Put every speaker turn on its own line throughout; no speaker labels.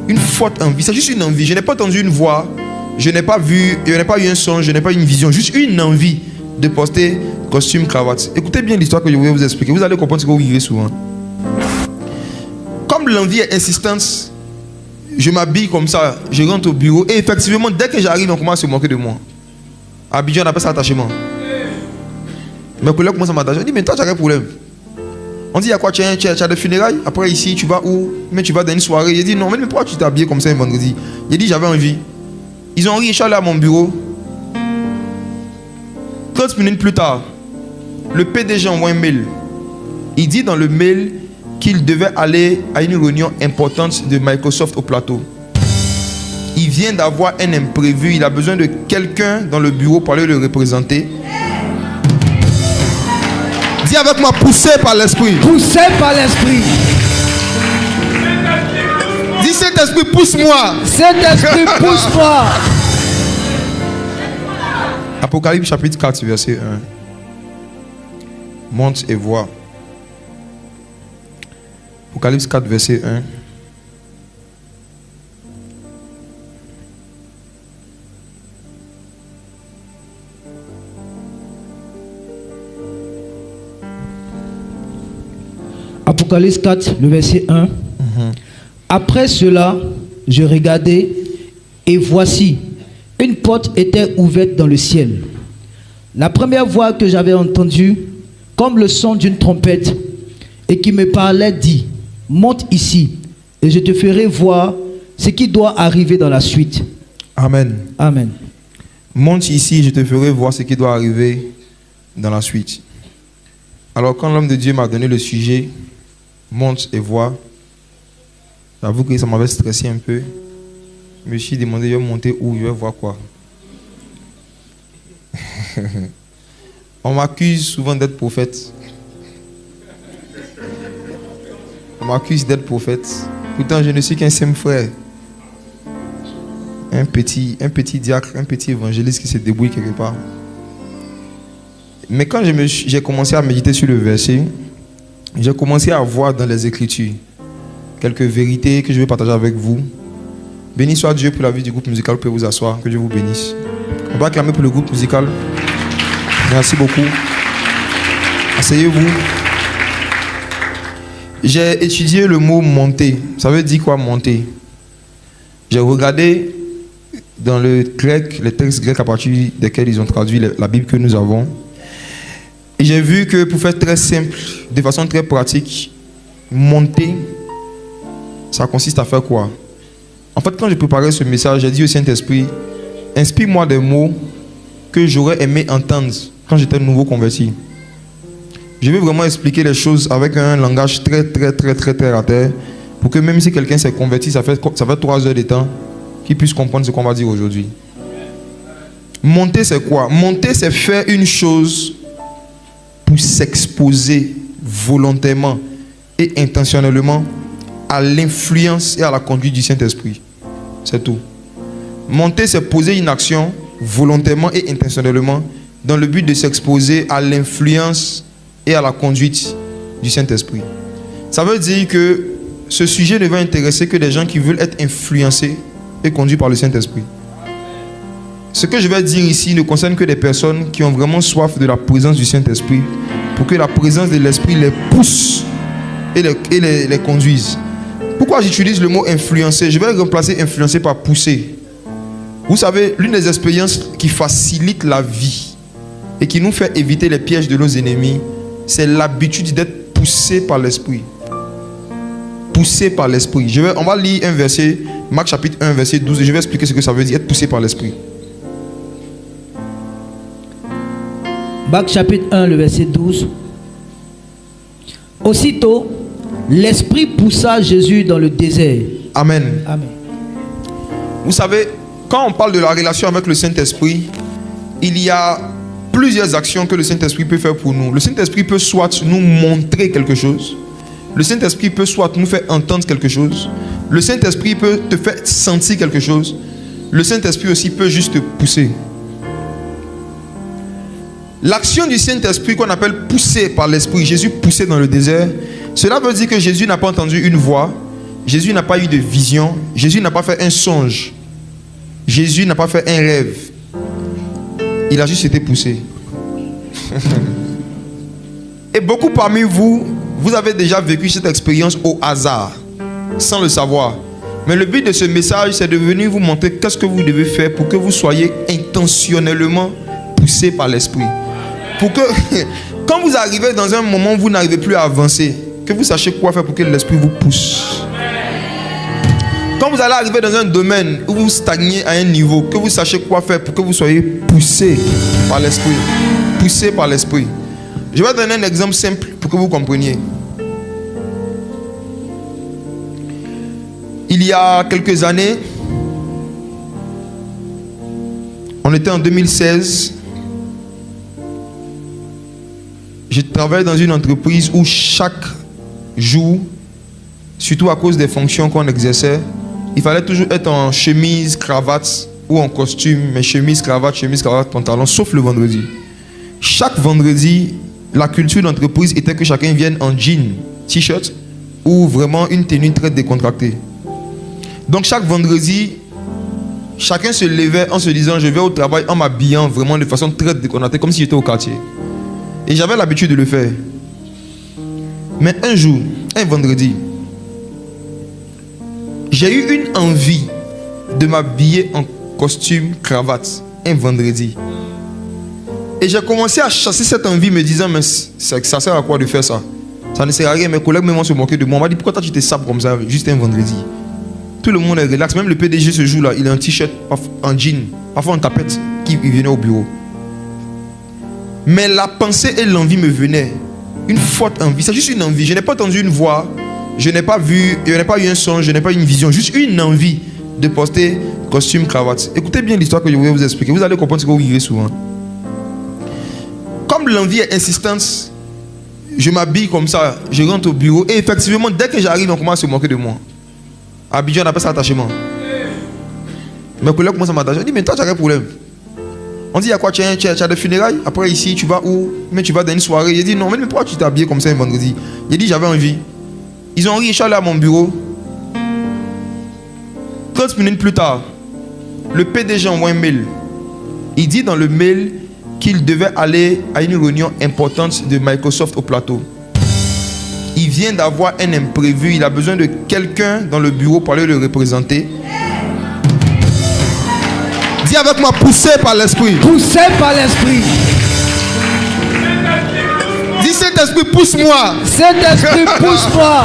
Une forte envie, c'est juste une envie. Je n'ai pas entendu une voix, je n'ai pas vu, je n'ai pas eu un son, je n'ai pas eu une vision, juste une envie de porter costume, cravate. Écoutez bien l'histoire que je vais vous expliquer, vous allez comprendre ce que vous vivez souvent. Comme l'envie est insistante, je m'habille comme ça, je rentre au bureau et effectivement, dès que j'arrive, on commence à se moquer de moi. À Abidjan, on appelle ça attachement. Mes collègues commencent à m'attacher. Je dis, mais toi, tu as quel problème? On dit, il y a quoi? Tu as des funérailles? Après, ici, tu vas où? Mais tu vas dans une soirée. Il dit, non, mais pourquoi tu t'es habillé comme ça un vendredi? Il dit, j'avais envie. Ils ont ri, je suis allé à mon bureau. 30 minutes plus tard, le PDG envoie un mail. Il dit dans le mail qu'il devait aller à une réunion importante de Microsoft au plateau. Il vient d'avoir un imprévu. Il a besoin de quelqu'un dans le bureau pour aller le représenter. Dis avec moi, poussé par l'esprit.
Poussé par l'esprit.
Dis, cet esprit, pousse-moi.
Cet esprit, pousse-moi.
Apocalypse chapitre 4, verset 1. Monte et vois. Apocalypse 4, verset 1.
Apocalypse 4, le verset 1. Après cela, je regardai, et voici, une porte était ouverte dans le ciel. La première voix que j'avais entendue, comme le son d'une trompette, et qui me parlait, dit, monte ici, et je te ferai voir ce qui doit arriver dans la suite.
Amen.
Amen.
Monte ici, je te ferai voir ce qui doit arriver dans la suite. Alors, quand l'homme de Dieu m'a donné le sujet, monte et vois, j'avoue que ça m'avait stressé un peu. Je me suis demandé, je vais monter où, je vais voir quoi. On m'accuse souvent d'être prophète. On m'accuse d'être prophète. Pourtant, je ne suis qu'un simple frère. Un petit diacre, un petit évangéliste qui se débrouille quelque part. Mais quand j'ai commencé à méditer sur le verset, j'ai commencé à voir dans les Écritures quelques vérités que je vais partager avec vous. Béni soit Dieu pour la vie du groupe musical. Vous pouvez vous asseoir, que Dieu vous bénisse. On va acclamer pour le groupe musical. Merci beaucoup. Asseyez-vous. J'ai étudié le mot monter. Ça veut dire quoi monter? J'ai regardé dans le grec, les textes grecs à partir desquels ils ont traduit la Bible que nous avons. Et j'ai vu que pour faire très simple, de façon très pratique, monter, ça consiste à faire quoi? En fait, quand je préparais ce message, j'ai dit au Saint-Esprit, inspire-moi des mots que j'aurais aimé entendre quand j'étais nouveau converti. Je vais vraiment expliquer les choses avec un langage très terre à terre, pour que même si quelqu'un s'est converti, ça fait 3 heures de temps, qu'il puisse comprendre ce qu'on va dire aujourd'hui. Monter, c'est quoi? Monter, c'est faire une chose pour s'exposer volontairement et intentionnellement à l'influence et à la conduite du Saint-Esprit. C'est tout. Monter, c'est poser une action volontairement et intentionnellement dans le but de s'exposer à l'influence et à la conduite du Saint-Esprit. Ça veut dire que ce sujet ne va intéresser que des gens qui veulent être influencés et conduits par le Saint-Esprit. Ce que je vais dire ici ne concerne que des personnes qui ont vraiment soif de la présence du Saint-Esprit, pour que la présence de l'Esprit les pousse et les conduise. Pourquoi j'utilise le mot influencer? Je vais remplacer influencer par pousser. Vous savez, l'une des expériences qui facilite la vie et qui nous fait éviter les pièges de nos ennemis, c'est l'habitude d'être poussé par l'Esprit. Poussé par l'Esprit. On va lire un verset, Marc chapitre 1, verset 12, et je vais expliquer ce que ça veut dire, être poussé par l'Esprit.
Marc chapitre 1, le verset 12. Aussitôt, l'Esprit poussa Jésus dans le désert.
Amen.
Amen.
Vous savez, quand on parle de la relation avec le Saint-Esprit, il y a plusieurs actions que le Saint-Esprit peut faire pour nous. Le Saint-Esprit peut soit nous montrer quelque chose. Le Saint-Esprit peut soit nous faire entendre quelque chose. Le Saint-Esprit peut te faire sentir quelque chose. Le Saint-Esprit aussi peut juste te pousser. L'action du Saint-Esprit qu'on appelle poussé par l'Esprit, Jésus poussé dans le désert, cela veut dire que Jésus n'a pas entendu une voix, Jésus n'a pas eu de vision, Jésus n'a pas fait un songe, Jésus n'a pas fait un rêve. Il a juste été poussé. Et beaucoup parmi vous, vous avez déjà vécu cette expérience au hasard, sans le savoir. Mais le but de ce message, c'est de venir vous montrer qu'est-ce que vous devez faire pour que vous soyez intentionnellement poussé par l'Esprit. Pour que, quand vous arrivez dans un moment où vous n'arrivez plus à avancer, que vous sachiez quoi faire pour que l'Esprit vous pousse. Quand vous allez arriver dans un domaine où vous stagnez à un niveau, que vous sachiez quoi faire pour que vous soyez poussé par l'Esprit. Poussé par l'Esprit. Je vais donner un exemple simple pour que vous compreniez. Il y a quelques années, on était en 2016. Je travaille dans une entreprise où chaque jour, surtout à cause des fonctions qu'on exerçait, il fallait toujours être en chemise, cravate ou en costume, mais chemise, cravate, pantalon, sauf le vendredi. Chaque vendredi, la culture d'entreprise était que chacun vienne en jean, t-shirt ou vraiment une tenue très décontractée. Donc chaque vendredi, chacun se levait en se disant je vais au travail en m'habillant vraiment de façon très décontractée, comme si j'étais au quartier. Et j'avais l'habitude de le faire. Mais un jour, un vendredi, j'ai eu une envie de m'habiller en costume, cravate, un vendredi. Et j'ai commencé à chasser cette envie, me disant mais ça sert à quoi de faire ça? Ça ne sert à rien. Mes collègues même se moquaient de moi. On m'a dit pourquoi toi tu te sapes comme ça, juste un vendredi? Tout le monde est relax. Même le PDG ce jour-là, il a un t-shirt, en jean, parfois en tapette, qui venait au bureau. Mais la pensée et l'envie me venaient. Une forte envie. C'est juste une envie. Je n'ai pas entendu une voix. Je n'ai pas vu, je n'ai pas eu un son, je n'ai pas eu une vision. Juste une envie de porter costume, cravate. Écoutez bien l'histoire que je vais vous expliquer. Vous allez comprendre ce que vous vivez souvent. Comme l'envie est insistante, je m'habille comme ça. Je rentre au bureau. Et effectivement, dès que j'arrive, on commence à se moquer de moi. À Abidjan, on appelle ça attachement. Mes collègues commencent à m'attacher. Je dis, mais toi, tu as quel problème? On dit, il y a quoi? Tu as des funérailles? Après, ici, tu vas où? Mais tu vas dans une soirée. J'ai dit, non, mais pourquoi tu t'es habillé comme ça un vendredi? J'ai dit, j'avais envie. Ils ont ri, je suis allé à mon bureau. 30 minutes plus tard, le PDG envoie un mail. Il dit dans le mail qu'il devait aller à une réunion importante de Microsoft au plateau. Il vient d'avoir un imprévu. Il a besoin de quelqu'un dans le bureau pour aller le représenter. Dis avec moi, poussé par l'Esprit.
Poussé par l'Esprit.
Dis Saint-Esprit, pousse-moi.
Saint-Esprit, pousse-moi.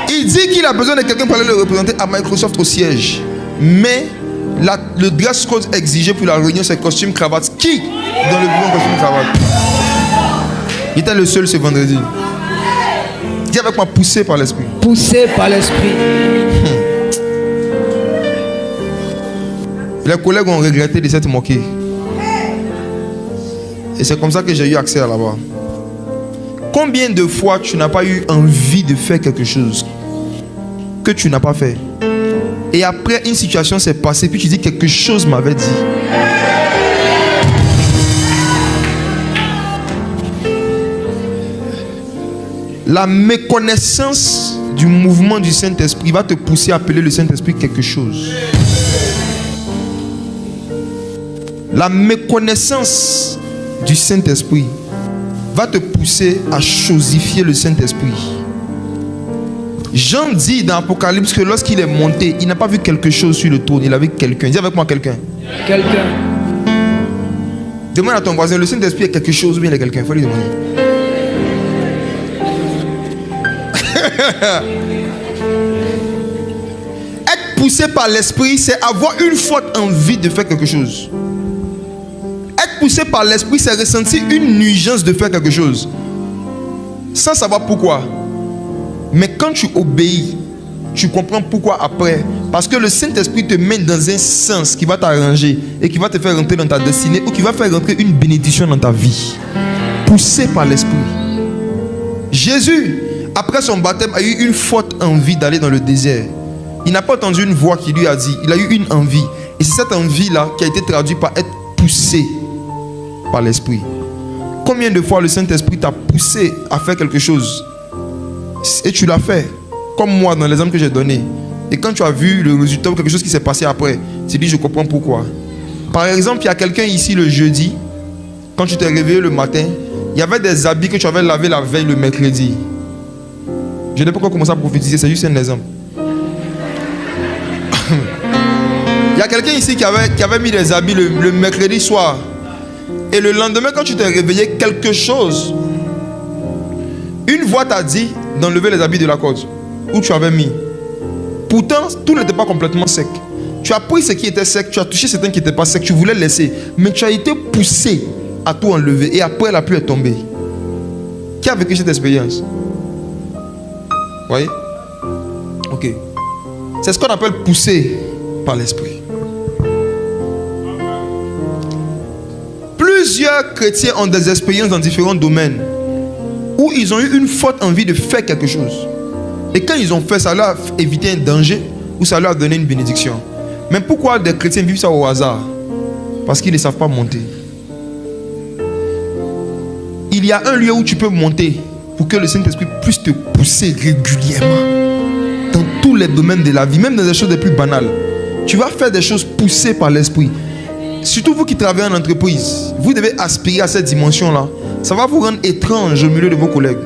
Il dit qu'il a besoin de quelqu'un pour aller le représenter à Microsoft au siège. Mais le dress code exigé pour la réunion, c'est costume, cravate. Qui dans le bureau costume, cravate? Il était le seul ce vendredi. Dis avec moi, poussé par l'Esprit.
Poussé par l'Esprit.
Les collègues ont regretté de s'être moqués. Et c'est comme ça que j'ai eu accès à là-bas. Combien de fois tu n'as pas eu envie de faire quelque chose que tu n'as pas fait? Et après, une situation s'est passée, puis tu dis quelque chose m'avait dit. La méconnaissance du mouvement du Saint-Esprit va te pousser à appeler le Saint-Esprit quelque chose. La méconnaissance du Saint-Esprit va te pousser à chosifier le Saint-Esprit. Jean dit dans Apocalypse que lorsqu'il est monté, il n'a pas vu quelque chose sur le trône, il a vu quelqu'un. Dis avec moi quelqu'un.
Quelqu'un.
Demande à ton voisin, le Saint-Esprit est quelque chose ou bien il est quelqu'un? Il faut lui demander. Être poussé par l'Esprit, c'est avoir une forte envie de faire quelque chose. Être poussé par l'Esprit, c'est ressentir une urgence de faire quelque chose sans savoir pourquoi. Mais quand tu obéis, tu comprends pourquoi après. Parce que le Saint-Esprit te met dans un sens qui va t'arranger et qui va te faire rentrer dans ta destinée ou qui va faire rentrer une bénédiction dans ta vie. Poussé par l'Esprit. Jésus, après son baptême, a eu une forte envie d'aller dans le désert. Il n'a pas entendu une voix qui lui a dit. Il a eu une envie. Et c'est cette envie-là qui a été traduite par être poussé par l'Esprit? Combien de fois le Saint-Esprit t'a poussé à faire quelque chose et tu l'as fait? Comme moi dans l'exemple que j'ai donné. Et quand tu as vu le résultat ou quelque chose qui s'est passé après, tu dis je comprends pourquoi. Par exemple, il y a quelqu'un ici le jeudi, quand tu t'es réveillé le matin, il y avait des habits que tu avais lavés la veille le mercredi. Je n'ai pas encore commencé à prophétiser, c'est juste un exemple. Il y a quelqu'un ici qui avait mis des habits le mercredi soir. Et le lendemain, quand tu t'es réveillé, quelque chose, une voix t'a dit d'enlever les habits de la corde où tu avais mis. Pourtant, tout n'était pas complètement sec. Tu as pris ce qui était sec, tu as touché certains qui n'étaient pas secs, tu voulais laisser, mais tu as été poussé à tout enlever et après la pluie est tombée. Qui a vécu cette expérience? Vous voyez? Ok. C'est ce qu'on appelle pousser par l'Esprit. Plusieurs chrétiens ont des expériences dans différents domaines où ils ont eu une forte envie de faire quelque chose. Et quand ils ont fait, ça leur a évité un danger ou ça leur a donné une bénédiction. Mais pourquoi des chrétiens vivent ça au hasard? Parce qu'ils ne savent pas monter. Il y a un lieu où tu peux monter pour que le Saint-Esprit puisse te pousser régulièrement dans tous les domaines de la vie, même dans les choses les plus banales. Tu vas faire des choses poussées par l'Esprit. Surtout vous qui travaillez en entreprise, vous devez aspirer à cette dimension-là. Ça va vous rendre étrange au milieu de vos collègues.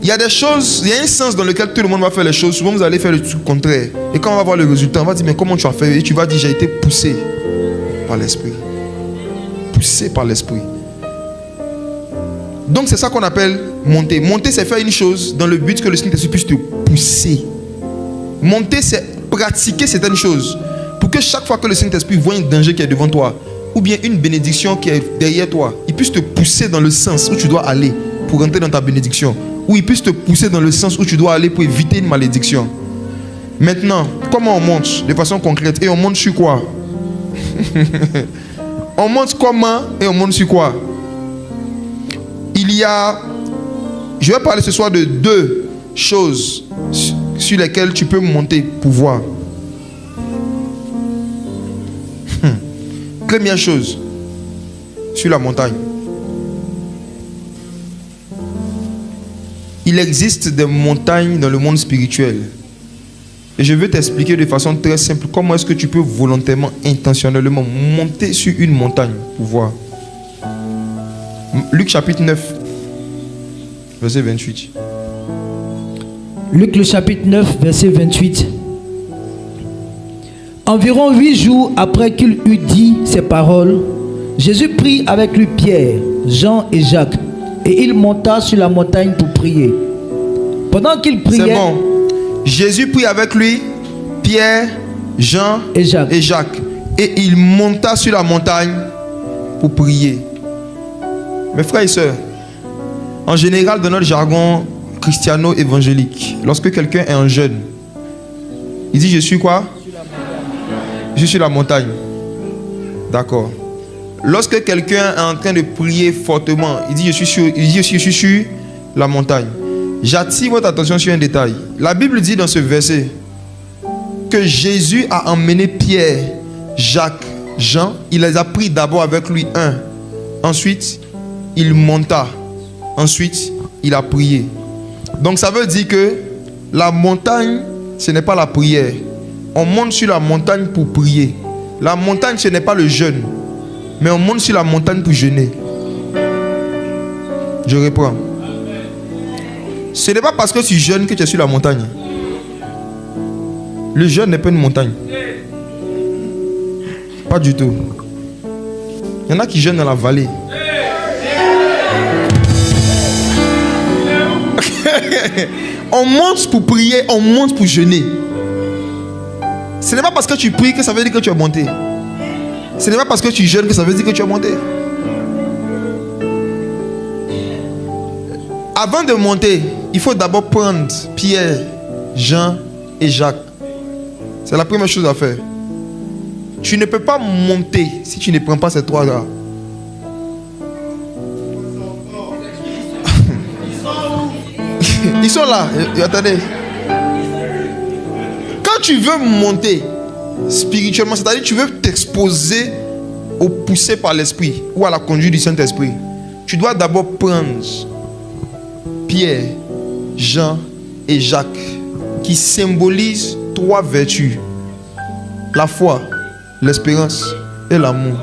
Il y a des choses, il y a un sens dans lequel tout le monde va faire les choses. Souvent vous allez faire le truc contraire. Et quand on va voir le résultat, on va dire mais comment tu as fait? Et tu vas dire j'ai été poussé par l'Esprit. Poussé par l'Esprit. Donc c'est ça qu'on appelle monter. Monter, c'est faire une chose dans le but que le Saint-Esprit puisse te pousser. Monter, c'est pratiquer certaines choses pour que chaque fois que le Saint-Esprit voit un danger qui est devant toi ou bien une bénédiction qui est derrière toi, il puisse te pousser dans le sens où tu dois aller pour rentrer dans ta bénédiction, ou il puisse te pousser dans le sens où tu dois aller pour éviter une malédiction. Maintenant, comment on monte de façon concrète? Et on monte sur quoi? On monte comment et on monte sur quoi? Je vais parler ce soir de deux choses sur lesquelles tu peux monter pour voir. Première chose, sur la montagne. Il existe des montagnes dans le monde spirituel. Et je vais t'expliquer de façon très simple comment est-ce que tu peux volontairement, intentionnellement monter sur une montagne pour voir. Luc chapitre 9, verset 28.
Luc le chapitre 9, verset 28. Environ 8 jours après qu'il eut dit ces paroles, Jésus prit avec lui Pierre, Jean et Jacques, et il monta sur la montagne pour prier. Pendant qu'il priait...
C'est bon. Jésus prit avec lui Pierre, Jean et Jacques. Et il monta sur la montagne pour prier. Mes frères et sœurs, en général dans notre jargon christiano-évangélique, lorsque quelqu'un est en jeûne, il dit je suis quoi? Je suis sur la montagne. D'accord. Lorsque quelqu'un est en train de prier fortement, il dit je suis sur la montagne. J'attire votre attention sur un détail. La Bible dit dans ce verset que Jésus a emmené Pierre, Jacques, Jean. Il les a pris d'abord avec lui un. Ensuite, il monta. Ensuite, il a prié. Donc ça veut dire que la montagne, ce n'est pas la prière. On monte sur la montagne pour prier. La montagne, ce n'est pas le jeûne. Mais on monte sur la montagne pour jeûner. Je reprends. Ce n'est pas parce que tu jeûnes que tu es sur la montagne. Le jeûne n'est pas une montagne. Pas du tout. Il y en a qui jeûnent dans la vallée. On monte pour prier, on monte pour jeûner. Ce n'est pas parce que tu pries que ça veut dire que tu es monté. Ce n'est pas parce que tu jeûnes que ça veut dire que tu es monté. Avant de monter, il faut d'abord prendre Pierre, Jean et Jacques. C'est la première chose à faire. Tu ne peux pas monter si tu ne prends pas ces trois-là. Ils sont là. Attendez. Quand tu veux monter spirituellement, c'est-à-dire que tu veux t'exposer au poussé par l'Esprit ou à la conduite du Saint-Esprit, tu dois d'abord prendre Pierre, Jean et Jacques qui symbolisent 3 vertus: la foi, l'espérance et l'amour.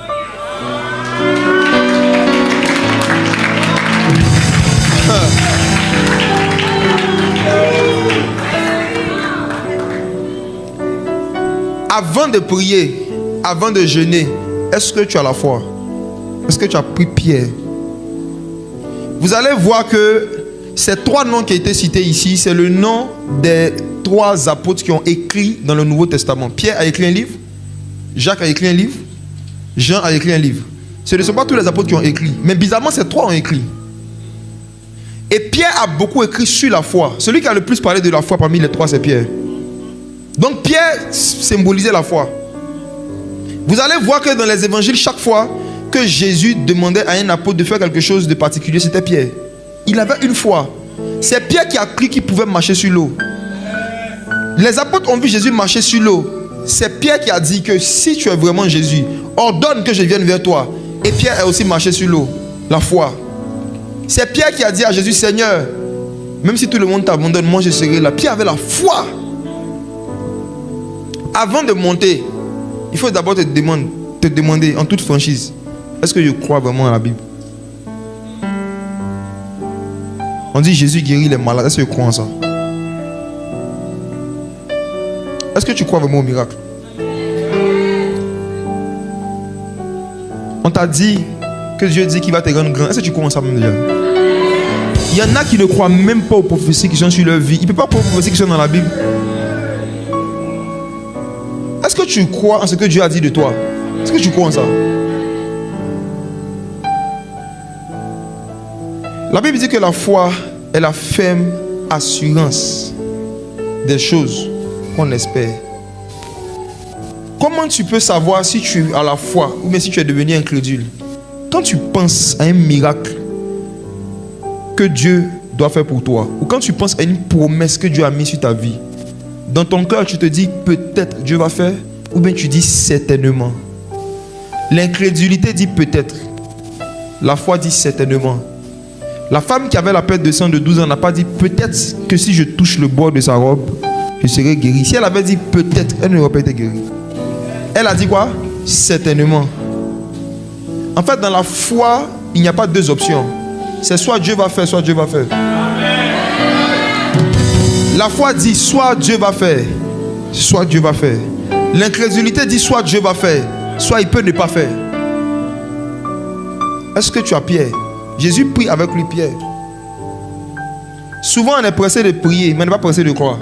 Avant de prier, avant de jeûner, est-ce que tu as la foi? Est-ce que tu as pris Pierre? Vous allez voir que ces 3 noms qui ont été cités ici, c'est le nom des 3 apôtres qui ont écrit dans le Nouveau Testament. Pierre a écrit un livre, Jacques a écrit un livre, Jean a écrit un livre. Ce ne sont pas tous les apôtres qui ont écrit, mais bizarrement ces 3 ont écrit. Et Pierre a beaucoup écrit sur la foi. Celui qui a le plus parlé de la foi parmi les 3, c'est Pierre. Donc Pierre symbolisait la foi. Vous allez voir que dans les évangiles, chaque fois que Jésus demandait à un apôtre de faire quelque chose de particulier, c'était Pierre. Il avait une foi. C'est Pierre qui a cru qu'il pouvait marcher sur l'eau. Les apôtres ont vu Jésus marcher sur l'eau. C'est Pierre qui a dit que si tu es vraiment Jésus, ordonne que je vienne vers toi. Et Pierre a aussi marché sur l'eau. La foi. C'est Pierre qui a dit à Jésus: Seigneur, même si tout le monde t'abandonne, moi je serai là. Pierre avait la foi. Avant de monter, il faut d'abord te demander en toute franchise: est-ce que je crois vraiment à la Bible? On dit Jésus guérit les malades. Est-ce que je crois en ça? Est-ce que tu crois vraiment au miracle? On t'a dit que Dieu dit qu'il va te rendre grand. Est-ce que tu crois en ça même déjà? Il y en a qui ne croient même pas aux prophéties qui sont sur leur vie. Il ne peut pas croire aux prophéties qui sont dans la Bible. Est-ce que tu crois en ce que Dieu a dit de toi? Est-ce que tu crois en ça? La Bible dit que la foi est la ferme assurance des choses qu'on espère. Comment tu peux savoir si tu as la foi ou bien si tu es devenu incrédule? Quand tu penses à un miracle que Dieu doit faire pour toi, ou quand tu penses à une promesse que Dieu a mise sur ta vie, dans ton cœur tu te dis peut-être Dieu va faire, ou bien tu dis certainement. L'incrédulité dit peut-être, la foi dit certainement. La femme qui avait la perte de sang de 12 ans n'a pas dit peut-être que si je touche le bord de sa robe, je serai guéri. Si elle avait dit peut-être, elle n'aurait pas été guérie. Elle a dit quoi? Certainement. En fait, dans la foi, il n'y a pas 2 options. C'est soit Dieu va faire, soit Dieu va faire. La foi dit soit Dieu va faire, soit Dieu va faire. L'incrédulité dit soit Dieu va faire, soit il peut ne pas faire. Est-ce que tu as Pierre? Jésus prie avec lui Pierre. Souvent on est pressé de prier, mais on n'est pas pressé de croire.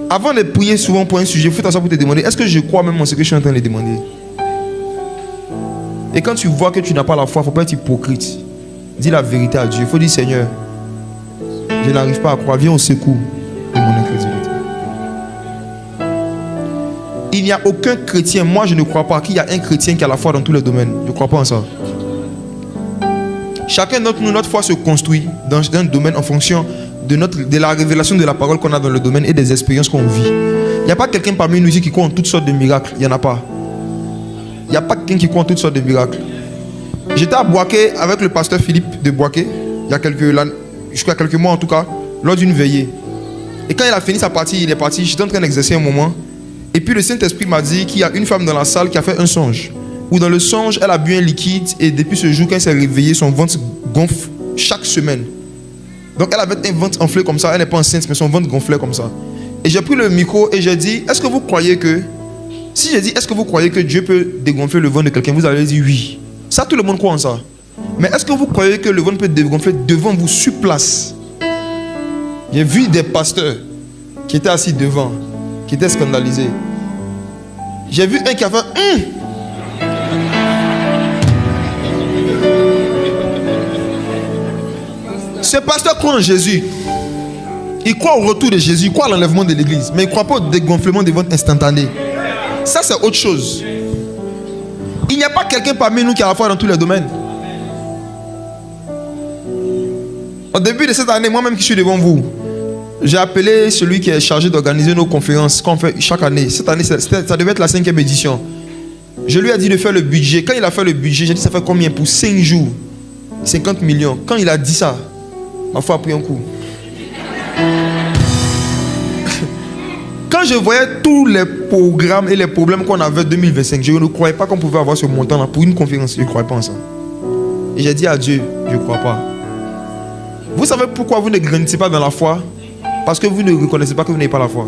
Avant de prier souvent pour un sujet, il faut t'asseoir pour te demander: est-ce que je crois même en ce que je suis en train de demander? Et quand tu vois que tu n'as pas la foi, il ne faut pas être hypocrite. Dis la vérité à Dieu. Il faut dire: Seigneur, je n'arrive pas à croire, viens au secours de mon incrédulité. Il n'y a aucun chrétien, moi je ne crois pas qu'il y a un chrétien qui a la foi dans tous les domaines. Je ne crois pas en ça. Chacun d'entre nous, notre foi se construit dans un domaine en fonction de la révélation de la parole qu'on a dans le domaine et des expériences qu'on vit. Il n'y a pas quelqu'un parmi nous ici qui croit en toutes sortes de miracles. Il n'y en a pas. Il n'y a pas quelqu'un qui croit en toutes sortes de miracles. J'étais à Boaké avec le pasteur Philippe de Boaké, il y a quelques mois en tout cas, lors d'une veillée. Et quand il a fini sa partie, il est parti. J'étais en train d'exercer un moment. Et puis le Saint-Esprit m'a dit qu'il y a une femme dans la salle qui a fait un songe. Où dans le songe, elle a bu un liquide et depuis ce jour, quand elle s'est réveillée, son ventre gonfle chaque semaine. Donc elle avait un ventre enflé comme ça. Elle n'est pas enceinte, mais son ventre gonflait comme ça. Et j'ai pris le micro et j'ai dit: est-ce que vous croyez que... Si j'ai dit: est-ce que vous croyez que Dieu peut dégonfler le ventre de quelqu'un? Vous allez dire oui. Ça, tout le monde croit en ça. Mais est-ce que vous croyez que le ventre peut dégonfler devant vous, sur place? J'ai vu des pasteurs qui étaient assis devant, qui étaient scandalisés. J'ai vu un qui a fait Ce pasteur croit en Jésus. Il croit au retour de Jésus, il croit à l'enlèvement de l'église, mais il ne croit pas au dégonflement des ventres instantané. Ça, c'est autre chose. Il n'y a pas quelqu'un parmi nous qui a la foi dans tous les domaines. Au début de cette année, moi-même qui suis devant vous, j'ai appelé celui qui est chargé d'organiser nos conférences qu'on fait chaque année. Cette année, ça devait être la 5e édition. Je lui ai dit de faire le budget. Quand il a fait le budget, j'ai dit ça fait combien pour 5 jours? 50 millions. Quand il a dit ça, ma foi a pris un coup. Quand je voyais tous les programmes et les problèmes qu'on avait en 2025, je ne croyais pas qu'on pouvait avoir ce montant-là pour une conférence. Je ne croyais pas en ça. Et j'ai dit à Dieu, je ne crois pas. Vous savez pourquoi vous ne grandissez pas dans la foi? Parce que vous ne reconnaissez pas que vous n'avez pas la foi.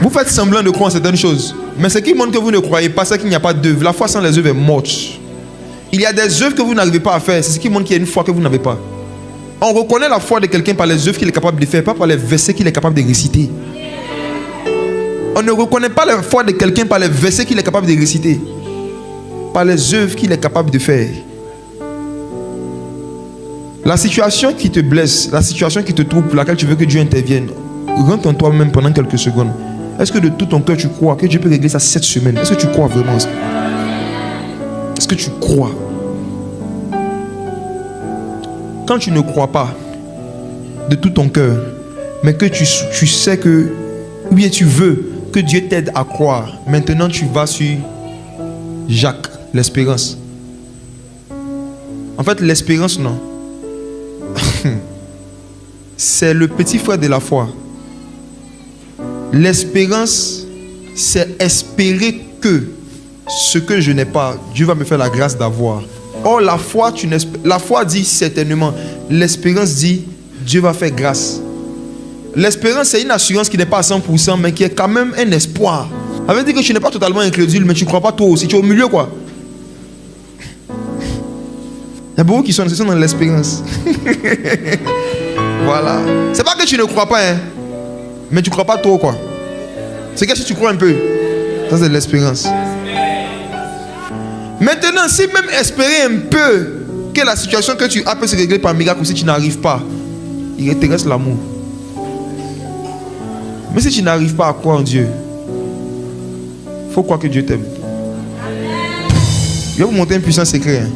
Vous faites semblant de croire en certaines choses. Mais ce qui montre que vous ne croyez pas, c'est qu'il n'y a pas d'œuvre. La foi sans les œuvres est morte. Il y a des œuvres que vous n'arrivez pas à faire. C'est ce qui montre qu'il y a une foi que vous n'avez pas. On reconnaît la foi de quelqu'un par les œuvres qu'il est capable de faire, pas par les versets qu'il est capable de réciter. On ne reconnaît pas la foi de quelqu'un par les versets qu'il est capable de réciter, par les œuvres qu'il est capable de faire. La situation qui te blesse, la situation qui te trouble, pour laquelle tu veux que Dieu intervienne, rentre en toi-même pendant quelques secondes. Est-ce que de tout ton cœur tu crois que Dieu peut régler ça cette semaine? Est-ce que tu crois vraiment ça? Est-ce que tu crois? Quand tu ne crois pas de tout ton cœur, mais que tu sais que, oui, tu veux que Dieu t'aide à croire, maintenant tu vas sur Jacques, l'espérance. En fait, l'espérance, non. C'est le petit frère de la foi. L'espérance, c'est espérer que ce que je n'ai pas, Dieu va me faire la grâce d'avoir. Or, la foi dit certainement. L'espérance dit Dieu va faire grâce. L'espérance, c'est une assurance qui n'est pas à 100%, mais qui est quand même un espoir. Ça veut dire que tu n'es pas totalement incrédule, mais tu ne crois pas toi aussi. Tu es au milieu, quoi. Il y a beaucoup qui sont dans l'espérance. Voilà. C'est pas que tu ne crois pas, hein, mais tu ne crois pas trop, quoi. C'est que si tu crois un peu, ça c'est de l'espérance. Maintenant, si même espérer un peu que la situation que tu as peut se régler par miracle, ou si tu n'arrives pas, il te reste l'amour. Mais si tu n'arrives pas à croire en Dieu, il faut croire que Dieu t'aime. Je vais vous montrer un puissant secret. Hein.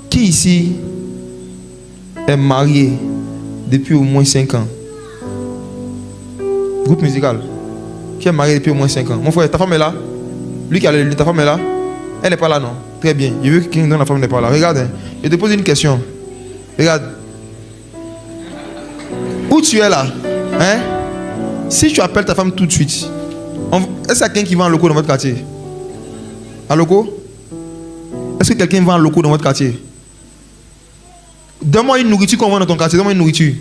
Qui ici est marié depuis au moins 5 ans? Groupe musical. Qui est marié depuis au moins 5 ans? Mon frère, ta femme est là? Lui qui a le, ta femme est là? Elle n'est pas là, non? Très bien. Je veux que quelqu'un dont la femme n'est pas là. Regarde, hein. Je te pose une question. Regarde. Où tu es là? Hein? Si tu appelles ta femme tout de suite, est-ce qu'il y a quelqu'un qui va en loco dans votre quartier? En loco? Est-ce que quelqu'un va en loco dans votre quartier? Donne-moi une nourriture qu'on vend dans ton quartier. Donne-moi une nourriture.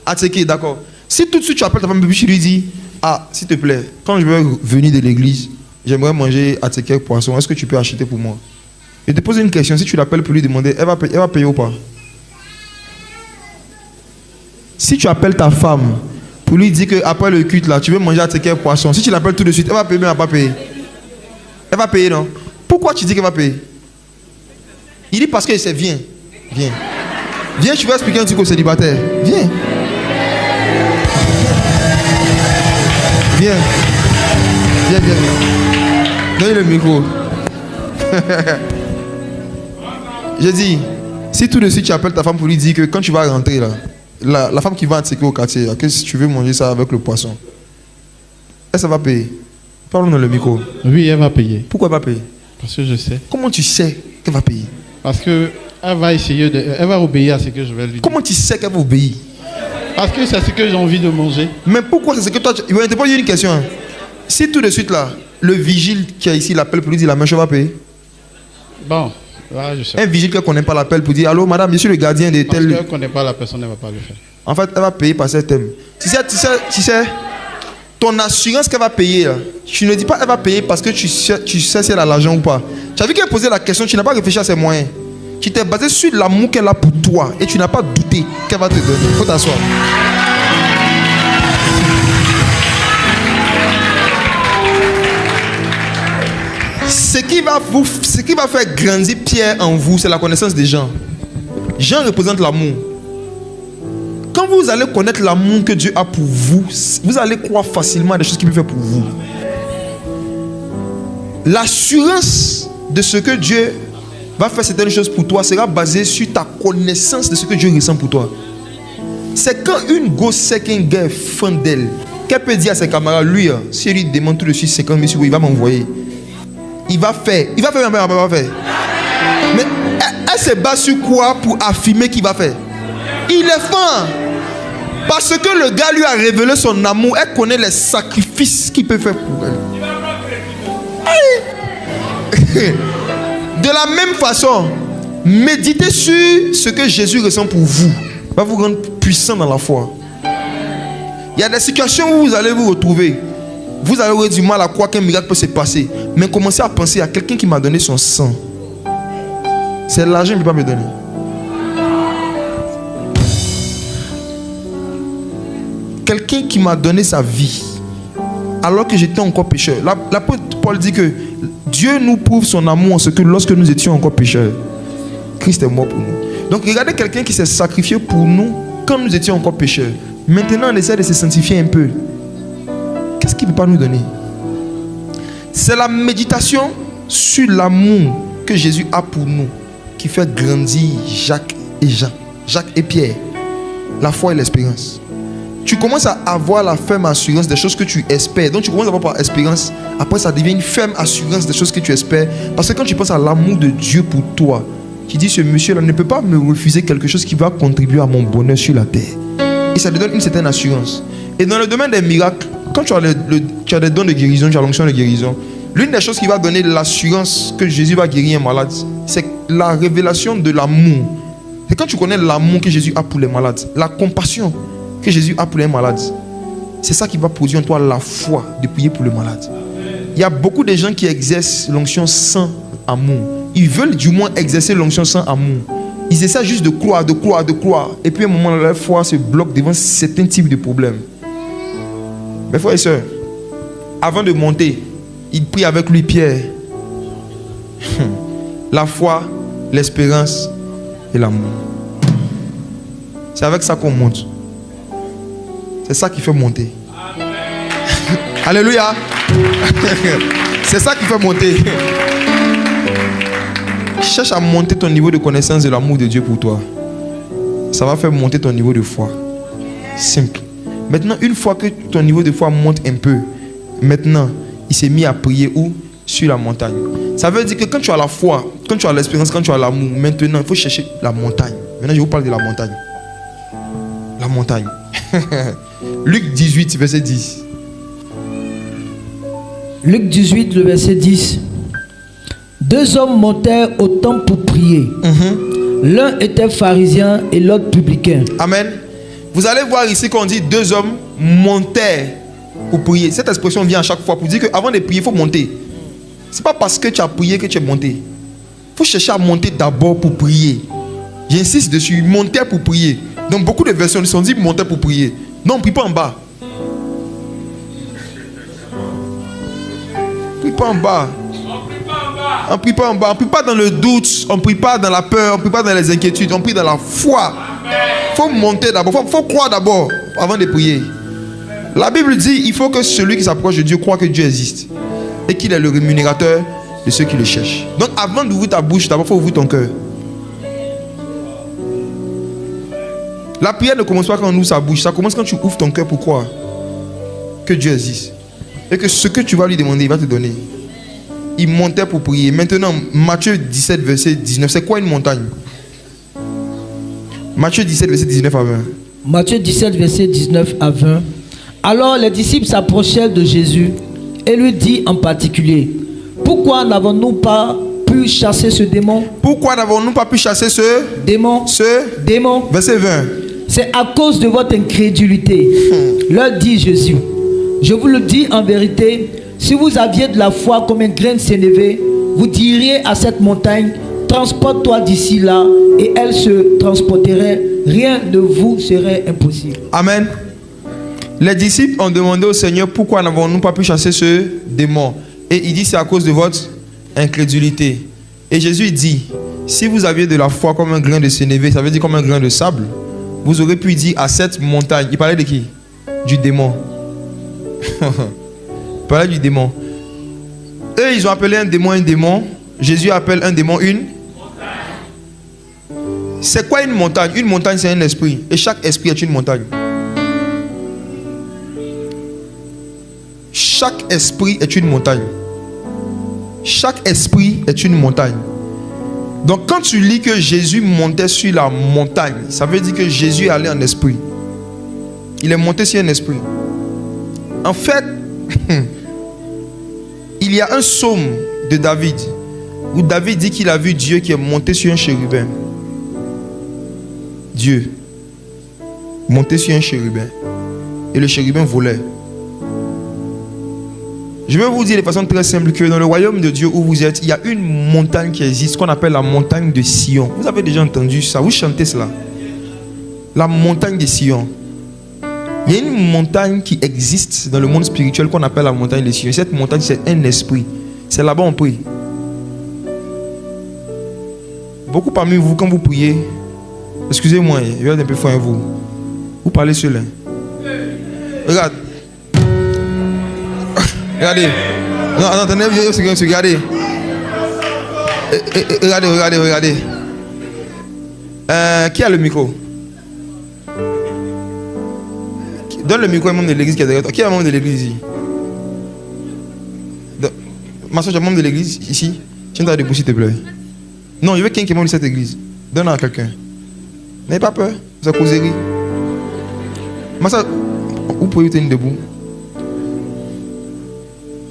Atseke, d'accord. Si tout de suite tu appelles ta femme et puis tu lui dis, ah, s'il te plaît, quand je vais venir de l'église, j'aimerais manger atseke poisson. Est-ce que tu peux acheter pour moi? Je te pose une question. Si tu l'appelles pour lui demander, elle va payer ou pas? Si tu appelles ta femme pour lui dire qu'après le culte là, tu veux manger atseke poisson, si tu l'appelles tout de suite, elle va payer ou elle va pas payer? Elle va payer, non? Pourquoi tu dis qu'elle va payer? Il dit parce que c'est viens. Viens. Viens, tu vas expliquer un truc au célibataire. Viens. Viens. Viens, viens. Donne le micro. J'ai dit, si tout de suite tu appelles ta femme pour lui dire que quand tu vas rentrer là, la femme qui va te au quartier, là, que si tu veux manger ça avec le poisson, elle ça va payer. Parle-nous dans le micro.
Oui, elle va payer.
Pourquoi elle va payer?
Parce que je sais.
Comment tu sais qu'elle va payer?
Parce que elle va essayer elle va obéir à ce que je vais lui dire.
Comment tu sais qu'elle va obéir?
Parce que c'est ce que j'ai envie de manger.
Mais pourquoi c'est ce que toi tu... Je vais te poser une question. Hein. Si tout de suite là, le vigile qui est ici l'appelle pour lui dire la même chose, va payer?
Bon, là je sais.
Un vigile qui ne connaît pas l'appel pour dire allô madame, je suis le gardien de tel...
Parce qu'elle ne connaît pas la personne, elle ne va pas le faire.
En fait, elle va payer par cet thème. Tu sais, ton assurance qu'elle va payer, là, tu ne dis pas elle va payer parce que tu sais si elle a l'argent ou pas. Tu as vu qu'elle posait la question, tu n'as pas réfléchi à ses moyens. Tu t'es basé sur l'amour qu'elle a pour toi et tu n'as pas douté qu'elle va te donner. Il faut t'asseoir. Ce qui va faire grandir Pierre en vous, c'est la connaissance des gens. Jean représente l'amour. Quand vous allez connaître l'amour que Dieu a pour vous, vous allez croire facilement à des choses qu'il peut faire pour vous. L'assurance de ce que Dieu va faire certaines choses pour toi sera basée sur ta connaissance de ce que Dieu ressent pour toi. C'est quand une go second girl fan d'elle, qu'elle peut dire à ses camarades, lui, si lui demande tout de suite 50 000 euros, il va m'envoyer. Il va faire. Il va faire. Mais elle se base sur quoi pour affirmer qu'il va faire? Il est fin. Parce que le gars lui a révélé son amour. Elle connaît les sacrifices qu'il peut faire pour elle. De la même façon, méditez sur ce que Jésus ressent pour vous. Va vous rendre puissant dans la foi. Il y a des situations où vous allez vous retrouver. Vous allez avoir du mal à croire qu'un miracle peut se passer. Mais commencez à penser à quelqu'un qui m'a donné son sang. C'est l'argent qu'il ne peut pas me donner. Quelqu'un qui m'a donné sa vie alors que j'étais encore pécheur. L'apôtre Paul dit que Dieu nous prouve son amour en ce que lorsque nous étions encore pécheurs, Christ est mort pour nous. Donc regardez quelqu'un qui s'est sacrifié pour nous quand nous étions encore pécheurs. Maintenant on essaie de se sanctifier un peu. Qu'est-ce qu'il ne peut pas nous donner? C'est la méditation sur l'amour que Jésus a pour nous qui fait grandir Jacques et Jean, Jacques et Pierre. La foi et l'espérance. Tu commences à avoir la ferme assurance des choses que tu espères. Donc tu commences à avoir par espérance. Après ça devient une ferme assurance des choses que tu espères. Parce que quand tu penses à l'amour de Dieu pour toi, tu dis ce monsieur-là ne peut pas me refuser quelque chose qui va contribuer à mon bonheur sur la terre. Et ça te donne une certaine assurance. Et dans le domaine des miracles, quand tu as des dons de guérison, tu as l'onction de guérison, l'une des choses qui va donner l'assurance que Jésus va guérir un malade, c'est la révélation de l'amour. C'est quand tu connais l'amour que Jésus a pour les malades, la compassion que Jésus a pour les malades, c'est ça qui va produire en toi la foi de prier pour le malade. Il y a beaucoup de gens qui exercent l'onction sans amour. Ils veulent du moins exercer l'onction sans amour. Ils essaient juste de croire. Et puis à un moment, leur foi se bloque devant certains types de problèmes. Mes frères et sœurs, avant de monter, il prie avec lui Pierre. La foi, l'espérance et l'amour. C'est avec ça qu'on monte. C'est ça qui fait monter. Alléluia. C'est ça qui fait monter. Cherche à monter ton niveau de connaissance de l'amour de Dieu pour toi. Ça va faire monter ton niveau de foi. Simple. Maintenant, une fois que ton niveau de foi monte un peu, maintenant, il s'est mis à prier où? Sur la montagne. Ça veut dire que quand tu as la foi, quand tu as l'espérance, quand tu as l'amour, maintenant, il faut chercher la montagne. Maintenant, je vous parle de la montagne. La montagne. Luc 18, verset 10.
Luc 18, le verset 10. Deux hommes montèrent au temple pour prier. L'un était pharisien et l'autre publicain.
Amen. Vous allez voir ici qu'on dit deux hommes montèrent pour prier. Cette expression vient à chaque fois pour dire qu'avant de prier, il faut monter. Ce n'est pas parce que tu as prié que tu es monté. Il faut chercher à monter d'abord pour prier. J'insiste dessus, monter pour prier. Donc beaucoup de versions sont dit monter pour prier. Non, on ne prie pas en bas. On ne prie pas en bas. On ne prie pas en bas. On ne prie pas dans le doute. On ne prie pas dans la peur. On ne prie pas dans les inquiétudes. On prie dans la foi. Il faut monter d'abord. Il faut croire d'abord avant de prier. La Bible dit il faut que celui qui s'approche de Dieu croit que Dieu existe. Et qu'il est le rémunérateur de ceux qui le cherchent. Donc avant d'ouvrir ta bouche, d'abord il faut ouvrir ton cœur. La prière ne commence pas quand on ouvre sa bouche. Ça commence quand tu ouvres ton cœur pour croire que Dieu existe. Et que ce que tu vas lui demander, il va te donner. Il montait pour prier. Maintenant, Matthieu 17, verset 19. C'est quoi une montagne? Matthieu 17, verset 19 à 20.
Matthieu 17, verset 19 à 20. Alors les disciples s'approchèrent de Jésus et lui dit en particulier: pourquoi n'avons-nous pas pu chasser ce démon?
Pourquoi n'avons-nous pas pu chasser ce
démon?
Verset 20.
C'est à cause de votre incrédulité. Leur dit Jésus: je vous le dis en vérité, si vous aviez de la foi comme un grain de sénévé, vous diriez à cette montagne: transporte-toi d'ici là, et elle se transporterait. Rien ne vous serait impossible.
Amen. Les disciples ont demandé au Seigneur pourquoi n'avons-nous pas pu chasser ce démon. Et il dit c'est à cause de votre incrédulité. Et Jésus dit: si vous aviez de la foi comme un grain de sénévé, ça veut dire comme un grain de sable, vous aurez pu dire à cette montagne. Il parlait de qui? Du démon. Il parlait du démon. Eux, ils ont appelé un démon un démon. Jésus appelle un démon une montagne. C'est quoi une montagne? Une montagne, c'est un esprit. Et chaque esprit est une montagne. Chaque esprit est une montagne. Chaque esprit est une montagne. Donc quand tu lis que Jésus montait sur la montagne, ça veut dire que Jésus allait en esprit. Il est monté sur un esprit. En fait, il y a un psaume de David où David dit qu'il a vu Dieu qui est monté sur un chérubin. Dieu monté sur un chérubin. Et le chérubin volait. Je vais vous dire de façon très simple que dans le royaume de Dieu où vous êtes, il y a une montagne qui existe qu'on appelle la montagne de Sion. Vous avez déjà entendu ça? Vous chantez cela? La montagne de Sion. Il y a une montagne qui existe dans le monde spirituel qu'on appelle la montagne de Sion. Cette montagne, c'est un esprit. C'est là-bas on prie. Beaucoup parmi vous, quand vous priez, excusez-moi, je vais être un peu fort avec vous. Vous parlez seul. Regarde. Regardez. Non, attendez, regardez. Regardez. Qui a le micro? Donne le micro à un membre de l'église qui est derrière toi. Qui est un membre de l'église ici? Ma soeur, tu es un membre de l'église ici? Tiens-toi debout s'il te plaît. Non, je veux quelqu'un qui est membre de cette église. Donne-la à quelqu'un. N'ayez pas peur, c'est causerie. Ma soeur, vous pouvez vous tenir debout.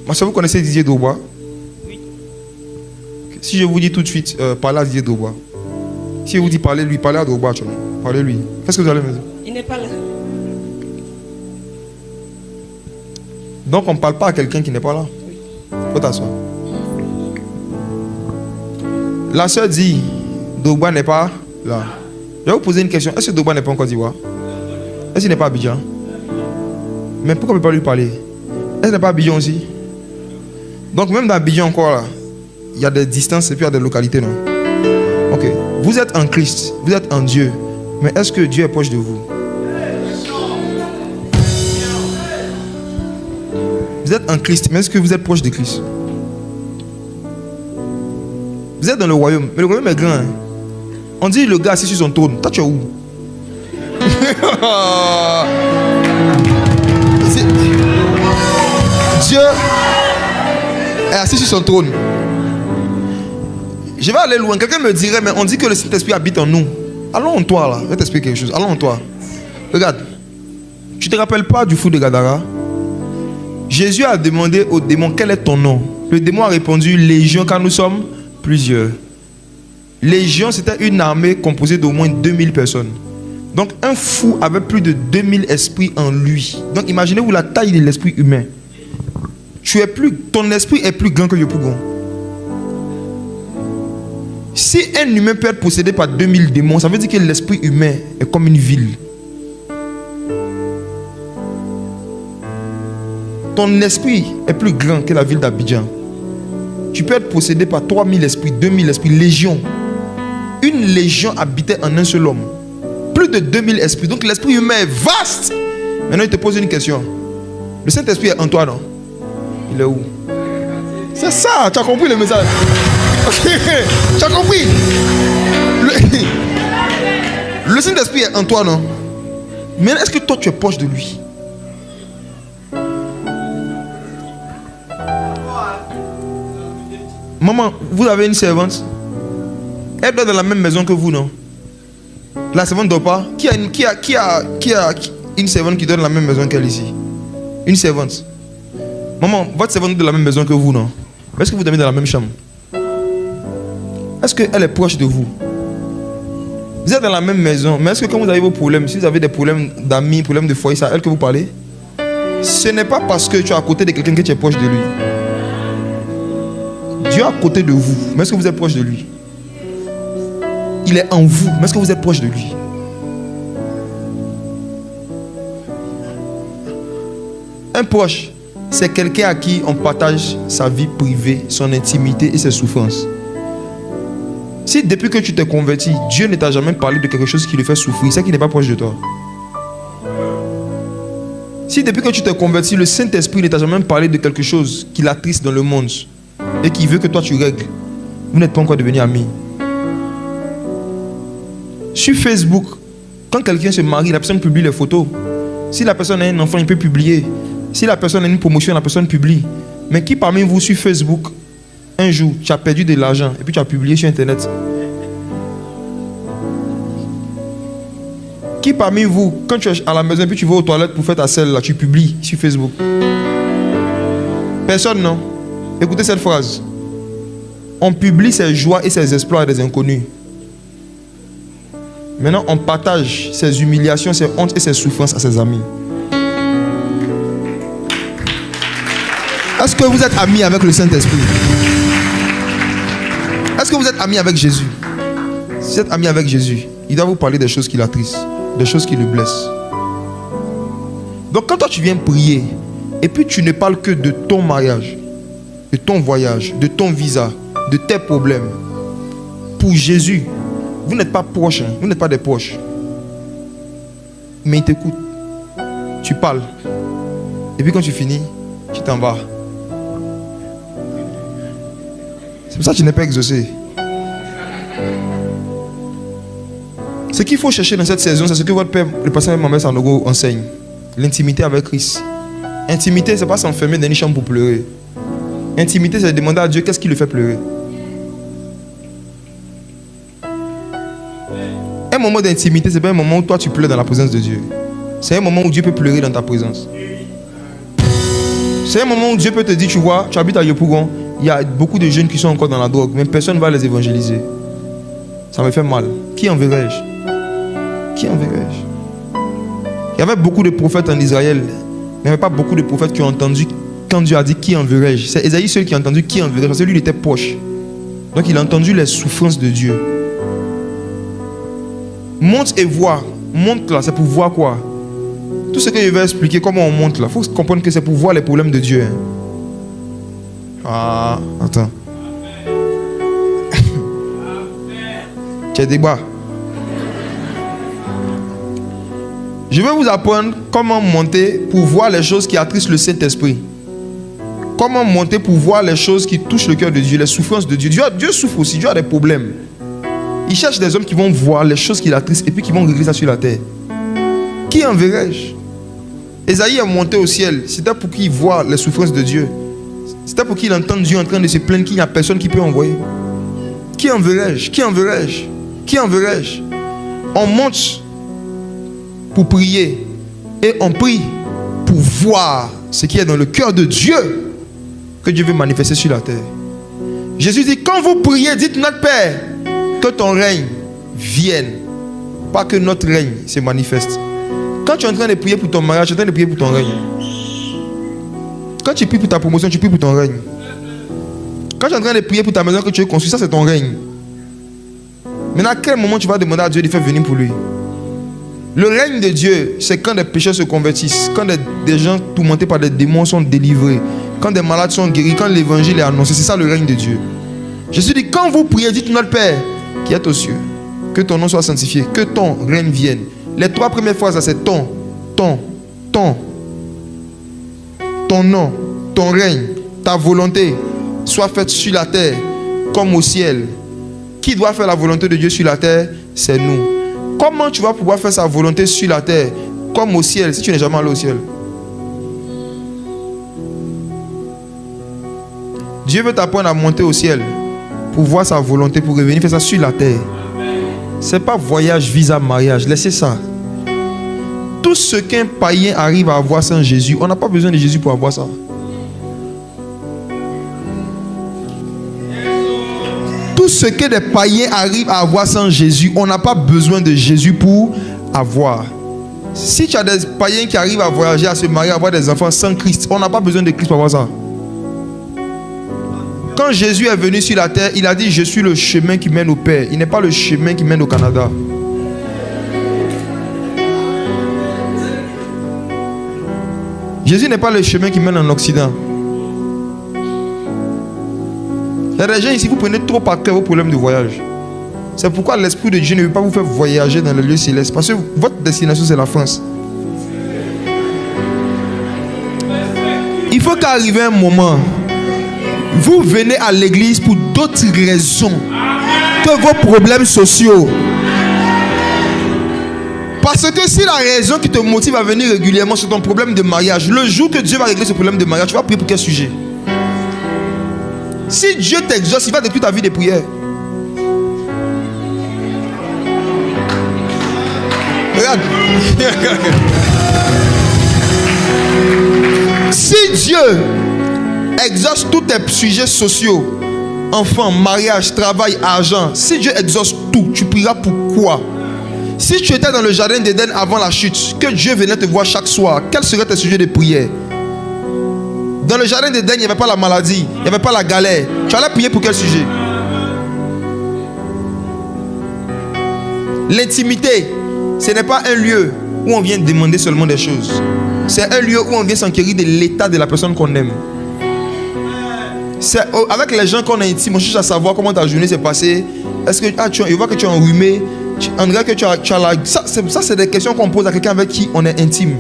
Ma soeur, vous connaissez Didier Dobois? Oui. Si je vous dis tout de suite, parlez à Didier Dobois. Si je vous dis parlez lui, parlez à Dobois. Parlez lui. Qu'est-ce que vous allez me dire?
Il n'est pas là.
Donc on ne parle pas à quelqu'un qui n'est pas là. Oui. Faut t'asseoir. La soeur dit, Dobois n'est pas là. Je vais vous poser une question. Est-ce que Dobois n'est pas en Côte d'Ivoire? Est-ce qu'il n'est pas à Abidjan? Mais pourquoi on ne peut pas lui parler? Est-ce qu'il n'est pas à Abidjan aussi? Donc même dans Abidjan encore là, il y a des distances et puis il y a des localités, non? Ok. Vous êtes en Christ, vous êtes en Dieu. Mais est-ce que Dieu est proche de vous? Vous êtes en Christ, mais est-ce que vous êtes proche de Christ? Vous êtes dans le royaume, mais le royaume est grand. Hein? On dit le gars assis sur son trône. Toi, tu es où? Dieu est assis sur son trône. Je vais aller loin. Quelqu'un me dirait, mais on dit que le Saint-Esprit habite en nous. Allons en toi là. Je vais t'expliquer quelque chose. Allons en toi. Regarde. Tu ne te rappelles pas du fou de Gadara? Jésus a demandé au démon quel est ton nom. Le démon a répondu Légion, car nous sommes plusieurs. Légion, c'était une armée composée d'au moins 2000 personnes. Donc un fou avait plus de 2000 esprits en lui. Donc imaginez-vous la taille de l'esprit humain. Ton esprit est plus grand que le Pougon. Si un humain peut être possédé par 2000 démons, ça veut dire que l'esprit humain est comme une ville. Ton esprit est plus grand que la ville d'Abidjan. Tu peux être possédé par 3000 esprits, 2000 esprits, légion. Une légion habitait en un seul homme. Plus de 2000 esprits. Donc l'esprit humain est vaste. Maintenant, il te pose une question. Le Saint-Esprit est en toi, non? Il est où? C'est ça, tu as compris le message? Ok, tu as compris? Le Saint-Esprit est en toi, non? Mais est-ce que toi, tu es proche de lui? Maman, vous avez une servante. Elle dort dans la même maison que vous, non? La servante ne dort pas. Qui a une servante qui dort dans la même maison qu'elle ici? Une servante. Maman, votre servante dort dans la même maison que vous, non? Est-ce que vous dormez dans la même chambre? Est-ce qu'elle est proche de vous? Vous êtes dans la même maison, mais est-ce que quand vous avez vos problèmes, si vous avez des problèmes d'amis, problèmes de foyer, c'est à elle que vous parlez? Ce n'est pas parce que tu es à côté de quelqu'un que tu es proche de lui. Dieu est à côté de vous, mais est-ce que vous êtes proche de lui? Il est en vous, mais est-ce que vous êtes proche de lui? Un proche, c'est quelqu'un à qui on partage sa vie privée, son intimité et ses souffrances. Si depuis que tu t'es converti, Dieu ne t'a jamais parlé de quelque chose qui le fait souffrir, c'est qu'il n'est pas proche de toi. Si depuis que tu t'es converti, le Saint-Esprit ne t'a jamais parlé de quelque chose qui l'attriste dans le monde et qui veut que toi tu règles, vous n'êtes pas encore devenus amis. Sur Facebook, quand quelqu'un se marie, la personne publie les photos. Si la personne a un enfant, il peut publier. Si la personne a une promotion, la personne publie. Mais qui parmi vous sur Facebook, un jour, tu as perdu de l'argent et puis tu as publié sur Internet? Qui parmi vous, quand tu es à la maison et puis tu vas aux toilettes pour faire ta selle, là, tu publies sur Facebook? Personne, non? Écoutez cette phrase. On publie ses joies et ses exploits à des inconnus. Maintenant, on partage ses humiliations, ses hontes et ses souffrances à ses amis. Est-ce que vous êtes amis avec le Saint-Esprit? Est-ce que vous êtes amis avec Jésus? Si vous êtes amis avec Jésus, il doit vous parler des choses qui l'attristent, des choses qui le blessent. Donc quand toi tu viens prier, et puis tu ne parles que de ton mariage, de ton voyage, de ton visa, de tes problèmes, pour Jésus, vous n'êtes pas proches, hein? Vous n'êtes pas des proches. Mais il t'écoute. Tu parles. Et puis quand tu finis, tu t'en vas. C'est pour ça que tu n'es pas exaucé. Ce qu'il faut chercher dans cette saison, c'est ce que votre père, le pasteur Mohamed Sanogo, enseigne. L'intimité avec Christ. Intimité, ce n'est pas s'enfermer dans une chambre pour pleurer. Intimité, c'est demander à Dieu qu'est-ce qui le fait pleurer. Un moment d'intimité, ce n'est pas un moment où toi tu pleures dans la présence de Dieu. C'est un moment où Dieu peut pleurer dans ta présence. C'est un moment où Dieu peut te dire, tu vois, tu habites à Yopougon, il y a beaucoup de jeunes qui sont encore dans la drogue, mais personne ne va les évangéliser. Ça me fait mal. Qui enverrai-je? Qui enverrai-je? Il y avait beaucoup de prophètes en Israël, mais il n'y avait pas beaucoup de prophètes qui ont entendu quand Dieu a dit qui enverrai-je. C'est Ésaïe seul qui a entendu qui enverrai-je, parce que lui il était proche. Donc il a entendu les souffrances de Dieu. Monte et vois. Monte là, c'est pour voir quoi? Tout ce que je vais expliquer, comment on monte là, il faut comprendre que c'est pour voir les problèmes de Dieu. Hein. Ah, attends. Tu as débat. Je vais vous apprendre comment monter pour voir les choses qui attristent le Saint-Esprit. Comment monter pour voir les choses qui touchent le cœur de Dieu, les souffrances de Dieu. Dieu souffre aussi, Dieu a des problèmes. Il cherche des hommes qui vont voir les choses qui l'attristent et puis qui vont régler ça sur la terre. Qui enverrai-je? Ésaïe est monté au ciel. C'était pour qu'il voie les souffrances de Dieu. C'était pour qu'il entende Dieu en train de se plaindre qu'il n'y a personne qui peut envoyer. Qui enverrai-je? Qui enverrai-je? Qui enverrai-je? On monte pour prier et on prie pour voir ce qui est dans le cœur de Dieu que Dieu veut manifester sur la terre. Jésus dit, quand vous priez, dites notre Père, que ton règne vienne, pas que notre règne se manifeste. Quand tu es en train de prier pour ton mariage, tu es en train de prier pour ton règne. Quand tu pries pour ta promotion, tu pries pour ton règne. Quand tu es en train de prier pour ta maison que tu veux construire, ça c'est ton règne. Maintenant, à quel moment tu vas demander à Dieu de faire venir pour lui? Le règne de Dieu, c'est quand des pécheurs se convertissent, quand des gens tourmentés par des démons sont délivrés, quand des malades sont guéris, quand l'évangile est annoncé. C'est ça le règne de Dieu. Jésus dit, quand vous priez, dites notre Père qui est aux cieux, que ton nom soit sanctifié, que ton règne vienne. Les trois premières phrases, c'est ton nom, ton règne, ta volonté soit faite sur la terre comme au ciel. Qui doit faire la volonté de Dieu sur la terre? C'est nous. Comment tu vas pouvoir faire sa volonté sur la terre comme au ciel si tu n'es jamais allé au ciel? Dieu veut t'apprendre à monter au ciel pour voir sa volonté, pour revenir faire ça sur la terre. Ce n'est pas voyage, visa, mariage. Laissez ça. Tout ce qu'un païen arrive à avoir sans Jésus, on n'a pas besoin de Jésus pour avoir ça. Tout ce que des païens arrivent à avoir sans Jésus, on n'a pas besoin de Jésus pour avoir. Si tu as des païens qui arrivent à voyager, à se marier, à avoir des enfants sans Christ, on n'a pas besoin de Christ pour avoir ça. Quand Jésus est venu sur la terre, il a dit, je suis le chemin qui mène au Père. Il n'est pas le chemin qui mène au Canada. Jésus n'est pas le chemin qui mène en Occident. Il y a des gens ici, vous prenez trop par cœur vos problèmes de voyage. C'est pourquoi l'Esprit de Dieu ne veut pas vous faire voyager dans le lieu céleste. Parce que votre destination, c'est la France. Il faut qu'arrive un moment, vous venez à l'église pour d'autres raisons que vos problèmes sociaux. Parce que si la raison qui te motive à venir régulièrement, c'est ton problème de mariage, le jour que Dieu va régler ce problème de mariage, tu vas prier pour quel sujet? Si Dieu t'exauce, il va détruire ta vie de prière. Regarde. Si Dieu exauce tous tes sujets sociaux, enfants, mariage, travail, argent, si Dieu exauce tout, tu prieras pour quoi? Si tu étais dans le jardin d'Éden avant la chute, que Dieu venait te voir chaque soir, quels seraient tes sujets de prière? Dans le jardin d'Éden, il n'y avait pas la maladie, il n'y avait pas la galère. Tu allais prier pour quel sujet? L'intimité, ce n'est pas un lieu où on vient demander seulement des choses. C'est un lieu où on vient s'enquérir de l'état de la personne qu'on aime. C'est avec les gens qu'on est intime, on cherche à savoir comment ta journée s'est passée. Est-ce que il voit que tu es enrhumé? On dirait que tu as la... Ça, c'est des questions qu'on pose à quelqu'un avec qui on est intime.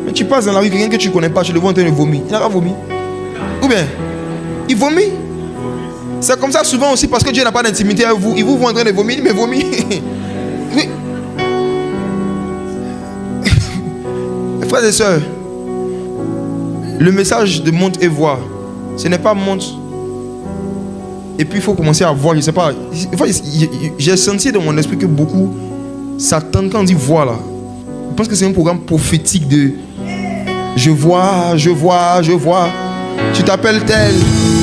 Mais tu passes dans la rue, quelqu'un que tu ne connais pas, tu le vois en train de vomir. Il n'a pas vomi. Ou bien, il vomit. C'est comme ça souvent aussi parce que Dieu n'a pas d'intimité avec vous. Il vous voit en train de vomir, mais vomit. Oui. Frères et sœurs, le message de monte et voir, ce n'est pas monte. Et puis il faut commencer à voir, je ne sais pas. J'ai senti dans mon esprit que beaucoup s'attendent quand on dit voir là. Je pense que c'est un programme prophétique de je vois. Tu t'appelles tel,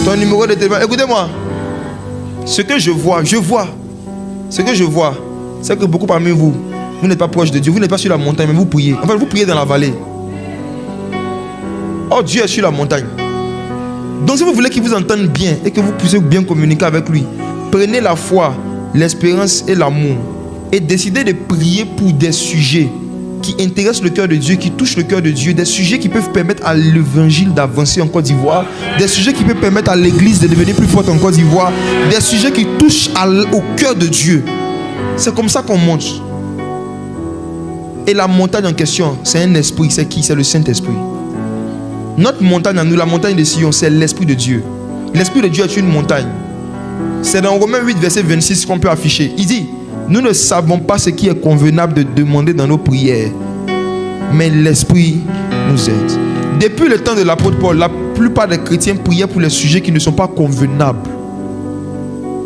ton numéro de téléphone. Écoutez-moi. Ce que je vois. Ce que je vois, c'est que beaucoup parmi vous, vous n'êtes pas proche de Dieu. Vous n'êtes pas sur la montagne, mais vous priez. Enfin, vous priez dans la vallée. Oh, Dieu est sur la montagne. Donc si vous voulez qu'il vous entende bien et que vous puissiez bien communiquer avec lui, prenez la foi, l'espérance et l'amour et décidez de prier pour des sujets qui intéressent le cœur de Dieu, qui touchent le cœur de Dieu, des sujets qui peuvent permettre à l'évangile d'avancer en Côte d'Ivoire, des sujets qui peuvent permettre à l'église de devenir plus forte en Côte d'Ivoire, des sujets qui touchent au cœur de Dieu. C'est comme ça qu'on monte. Et la montagne en question, c'est un esprit. C'est qui? C'est le Saint-Esprit. Notre montagne à nous, la montagne de Sion, c'est l'Esprit de Dieu. L'Esprit de Dieu est une montagne. C'est dans Romains 8, verset 26 qu'on peut afficher. Il dit, nous ne savons pas ce qui est convenable de demander dans nos prières, mais l'Esprit nous aide. Depuis le temps de l'apôtre Paul, la plupart des chrétiens priaient pour les sujets qui ne sont pas convenables.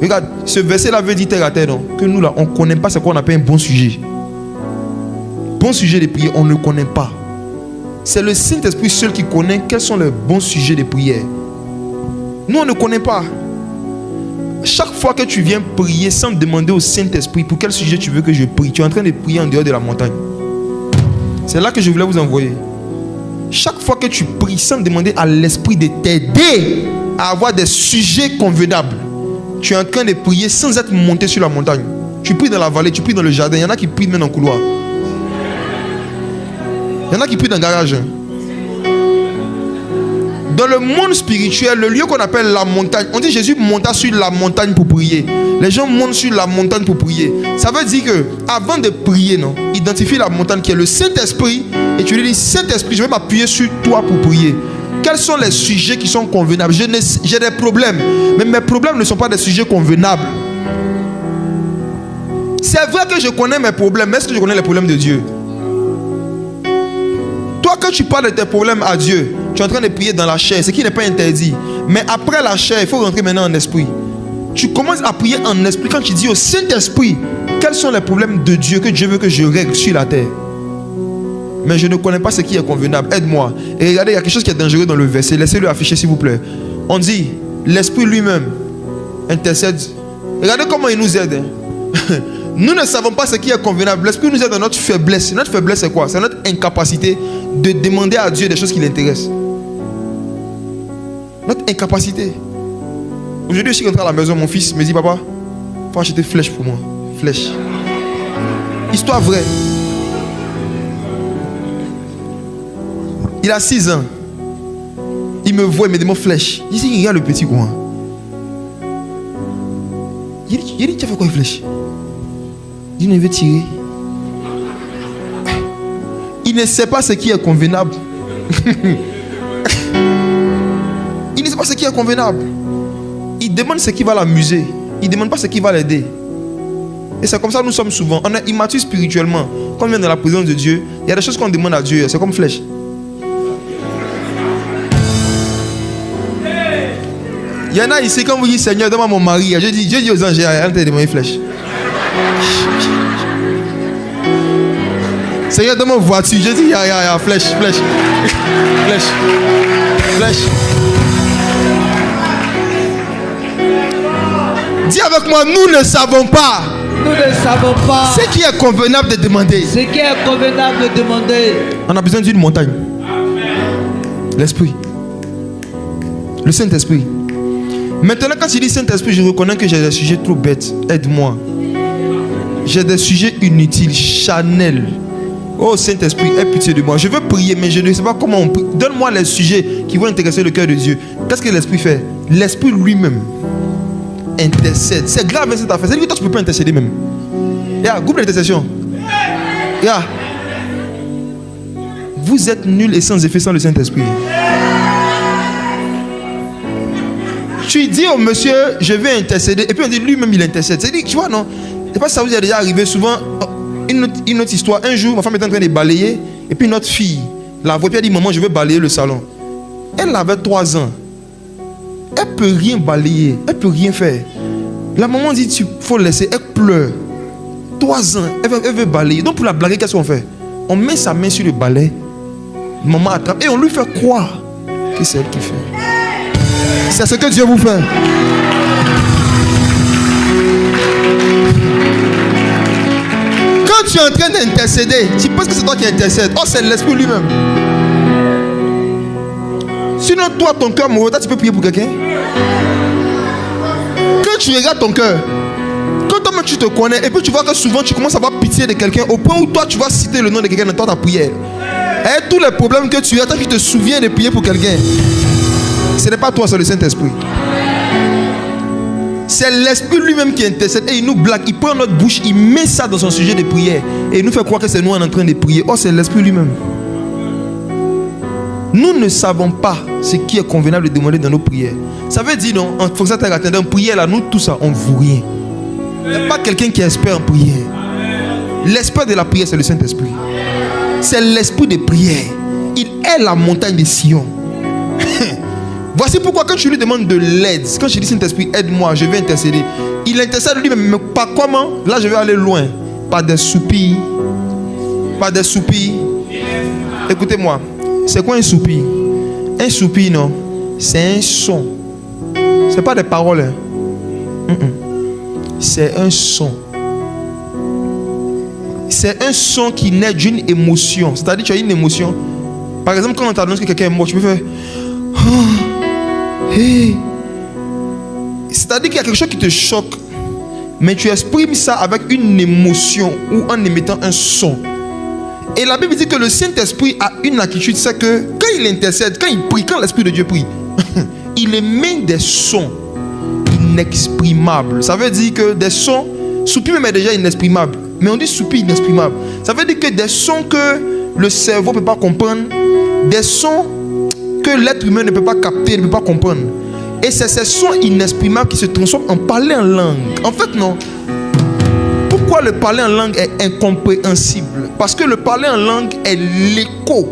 Regarde, ce verset-là veut dire terre à terre, non? Que nous là, on ne connaît pas ce qu'on appelle un bon sujet. Bon sujet de prière, on ne le connaît pas. C'est le Saint-Esprit seul qui connaît quels sont les bons sujets de prière. Nous, on ne connaît pas. Chaque fois que tu viens prier sans demander au Saint-Esprit pour quel sujet tu veux que je prie, tu es en train de prier en dehors de la montagne. C'est là que je voulais vous envoyer. Chaque fois que tu pries sans demander à l'Esprit de t'aider à avoir des sujets convenables, tu es en train de prier sans être monté sur la montagne. Tu pries dans la vallée, tu pries dans le jardin. Il y en a qui prient même dans le couloir. Il y en a qui prient dans le garage. Dans le monde spirituel, le lieu qu'on appelle la montagne, on dit Jésus monta sur la montagne pour prier. Les gens montent sur la montagne pour prier. Ça veut dire que avant de prier, non, identifie la montagne qui est le Saint-Esprit et tu lui dis Saint-Esprit, je vais m'appuyer sur toi pour prier. Quels sont les sujets qui sont convenables? J'ai des problèmes, mais mes problèmes ne sont pas des sujets convenables. C'est vrai que je connais mes problèmes, mais est-ce que je connais les problèmes de Dieu? Toi, quand tu parles de tes problèmes à Dieu, tu es en train de prier dans la chair, ce qui n'est pas interdit. Mais après la chair, il faut rentrer maintenant en esprit. Tu commences à prier en esprit quand tu dis au Saint-Esprit, quels sont les problèmes de Dieu que Dieu veut que je règle sur la terre. Mais je ne connais pas ce qui est convenable, aide-moi. Et regardez, il y a quelque chose qui est dangereux dans le verset, laissez-le afficher s'il vous plaît. On dit, l'Esprit lui-même intercède. Regardez comment il nous aide. Nous ne savons pas ce qui est convenable. L'Esprit nous aide dans notre faiblesse. Notre faiblesse, c'est quoi? C'est notre incapacité de demander à Dieu des choses qui l'intéressent. Notre incapacité. Aujourd'hui, je suis rentré à la maison, mon fils me dit, papa, il faut acheter flèche pour moi. Flèche. Histoire vraie. Il a 6 ans. Il me voit, il me demande flèche. Il dit, regarde le petit coin. Il dit, tu as fait quoi une flèche? Il ne veut tirer. Il ne sait pas ce qui est convenable. Il ne sait pas ce qui est convenable. Il demande ce qui va l'amuser. Il ne demande pas ce qui va l'aider. Et c'est comme ça que nous sommes souvent. On est immature spirituellement. Quand on vient dans la présence de Dieu, il y a des choses qu'on demande à Dieu. C'est comme flèche. Il y en a ici, quand vous dites Seigneur, donne-moi mon mari. Je dis aux anges, elle te demande une flèche. Seigneur, donne-moi une voiture. Je dis, flèche, flèche. Flèche. Flèche. Dis avec moi, nous ne savons pas.
Nous ne savons pas
Ce qui est convenable de demander.
ce qui est convenable de demander.
On a besoin d'une montagne. L'Esprit. Le Saint-Esprit. Maintenant, quand je dis Saint-Esprit, je reconnais que j'ai des sujets trop bêtes. Aide-moi. J'ai des sujets inutiles, charnels. Oh Saint-Esprit, aie pitié de moi. Je veux prier, mais je ne sais pas comment on prie. Donne-moi les sujets qui vont intéresser le cœur de Dieu. Qu'est-ce que l'Esprit fait? L'Esprit lui-même intercède. C'est grave cette affaire. C'est-à-dire que toi, tu ne peux pas intercéder même. Groupe d'intercession. Vous êtes nuls et sans effet sans le Saint-Esprit. Tu dis au monsieur, je vais intercéder. Et puis on dit, lui-même, il intercède. C'est-à-dire, tu vois, non? Je ne sais pas si ça vous est déjà arrivé souvent. Une autre histoire. Un jour, ma femme était en train de balayer. Et puis notre fille, la voix, puis elle dit, maman, je veux balayer le salon. Elle avait 3 ans. Elle ne peut rien balayer. Elle ne peut rien faire. La maman dit, il faut laisser. Elle pleure. 3 ans. Elle veut balayer. Donc pour la blaguer, qu'est-ce qu'on fait? On met sa main sur le balai. Maman attrape. Et on lui fait croire que c'est elle qui fait. C'est ce que Dieu vous fait. Quand tu es en train d'intercéder, tu penses que c'est toi qui intercèdes. Oh, c'est l'Esprit lui-même. Sinon, toi, ton cœur mauvais, tu peux prier pour quelqu'un. Quand tu regardes ton cœur, quand toi-même tu te connais, et puis tu vois que souvent tu commences à avoir pitié de quelqu'un, au point où toi tu vas citer le nom de quelqu'un dans ta prière. Et tous les problèmes que tu as, tant que tu te souviens de prier pour quelqu'un, ce n'est pas toi, c'est le Saint-Esprit. C'est l'Esprit lui-même qui intercède et il nous blague. Il prend notre bouche, il met ça dans son sujet de prière et il nous fait croire que c'est nous en train de prier. Oh, c'est l'Esprit lui-même. Nous ne savons pas ce qui est convenable de demander dans nos prières. Ça veut dire, non, en fonction de ta prière, là, nous, tout ça, on ne vaut rien. Il n'y a pas quelqu'un qui est expert en prière. L'expert de la prière, c'est le Saint-Esprit. C'est l'esprit de prière. Il est la montagne de Sion. Voici pourquoi quand je lui demande de l'aide, quand je dis Saint-Esprit, aide-moi, je vais intercéder. Il intercède lui-même, mais pas comment? Là, je vais aller loin. Pas des soupirs. Pas des soupirs. Écoutez-moi. C'est quoi un soupir? Un soupir, non? C'est un son. C'est pas des paroles. Hein? C'est un son. C'est un son qui naît d'une émotion. C'est-à-dire, tu as une émotion. Par exemple, quand on t'annonce que quelqu'un est mort, tu peux faire. Oh, hey. C'est-à-dire qu'il y a quelque chose qui te choque. Mais tu exprimes ça avec une émotion ou en émettant un son. Et la Bible dit que le Saint-Esprit a une attitude, c'est que quand il intercède, quand il prie, quand l'Esprit de Dieu prie, il émet des sons inexprimables. Ça veut dire que des sons, soupir même est déjà inexprimable. Mais on dit soupir inexprimable. Ça veut dire que des sons que le cerveau ne peut pas comprendre, des sons que l'être humain ne peut pas capter, ne peut pas comprendre. Et c'est ces sons inexprimables qui se transforment en parler en langue. En fait, non. Pourquoi le parler en langue est incompréhensible? Parce que le parler en langue est l'écho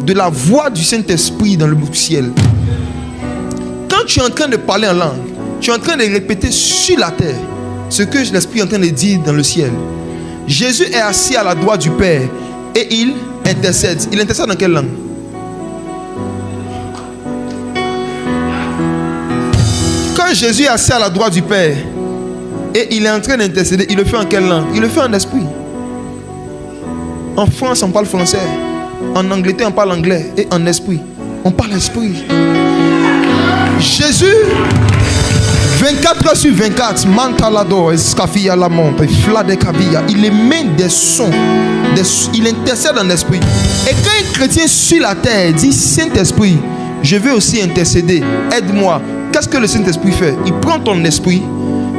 de la voix du Saint-Esprit dans le ciel. Quand tu es en train de parler en langue, tu es en train de répéter sur la terre ce que l'Esprit est en train de dire dans le ciel. Jésus est assis à la droite du Père et il intercède. Il intercède dans quelle langue? Quand Jésus est assis à la droite du Père et il est en train d'intercéder, il le fait en quelle langue? Il le fait en esprit. En France, on parle français. En Angleterre, on parle anglais. Et en esprit, on parle esprit. Jésus, 24 heures sur 24, Mantalado, Escafia la monte, Fladekavia, il émet des sons, il intercède en esprit. Et quand un chrétien sur la terre dit Saint-Esprit, je veux aussi intercéder, aide-moi. Qu'est-ce que le Saint-Esprit fait? Il prend ton esprit.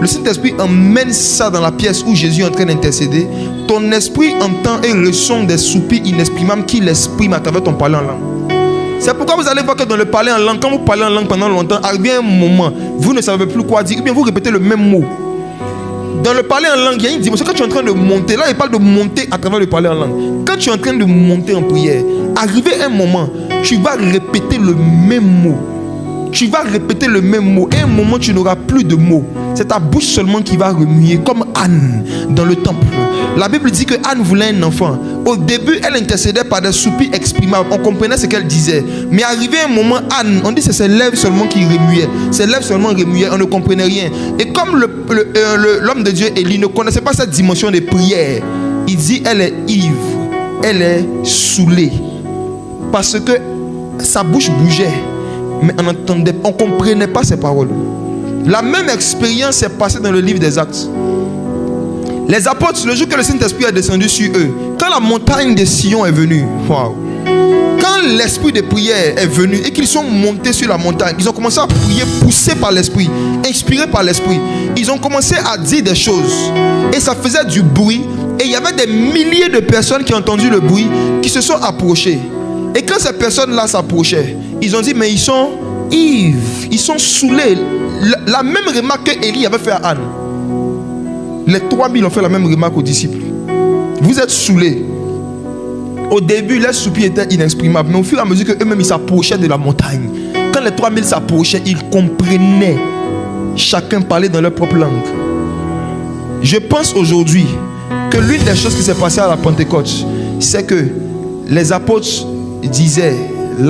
Le Saint-Esprit emmène ça dans la pièce où Jésus est en train d'intercéder. Ton esprit entend et ressent des soupirs inexprimables qu'il exprime à travers ton parler en langue. C'est pourquoi vous allez voir que dans le parler en langue, quand vous parlez en langue pendant longtemps, arrive un moment, vous ne savez plus quoi dire, ou bien vous répétez le même mot. Dans le parler en langue, il y a une dimension. Quand tu es en train de monter, là il parle de monter à travers le parler en langue. Quand tu es en train de monter en prière, arrivé un moment, tu vas répéter le même mot. Tu vas répéter le même mot. Et à un moment, tu n'auras plus de mots. C'est ta bouche seulement qui va remuer, comme Anne dans le temple. La Bible dit que Anne voulait un enfant. Au début, elle intercédait par des soupirs exprimables. On comprenait ce qu'elle disait. Mais arrivé un moment, Anne, on dit que c'est ses lèvres seulement qui remuaient. Ses lèvres seulement remuaient. On ne comprenait rien. Et comme l'homme de Dieu, Élie, ne connaissait pas cette dimension de prière, il dit elle est ivre. Elle est saoulée. Parce que sa bouche bougeait. Mais on entendait, on ne comprenait pas ses paroles. La même expérience s'est passée dans le livre des Actes. Les apôtres, le jour que le Saint-Esprit est descendu sur eux, quand la montagne de Sion est venue, wow, quand l'esprit de prière est venu et qu'ils sont montés sur la montagne, ils ont commencé à prier, poussés par l'esprit, inspirés par l'esprit. Ils ont commencé à dire des choses et ça faisait du bruit. Et il y avait des milliers de personnes qui ont entendu le bruit, qui se sont approchées. Et quand ces personnes-là s'approchaient, ils ont dit, mais ils sont ivres, ils sont saoulés. La même remarque que Élie avait fait à Anne. Les 3000 ont fait la même remarque aux disciples. Vous êtes saoulés. Au début, les soupirs étaient inexprimables, mais au fur et à mesure qu'eux-mêmes ils s'approchaient de la montagne, quand les 3000 s'approchaient, ils comprenaient. Chacun parlait dans leur propre langue. Je pense aujourd'hui que l'une des choses qui s'est passée à la Pentecôte, c'est que les apôtres disaient je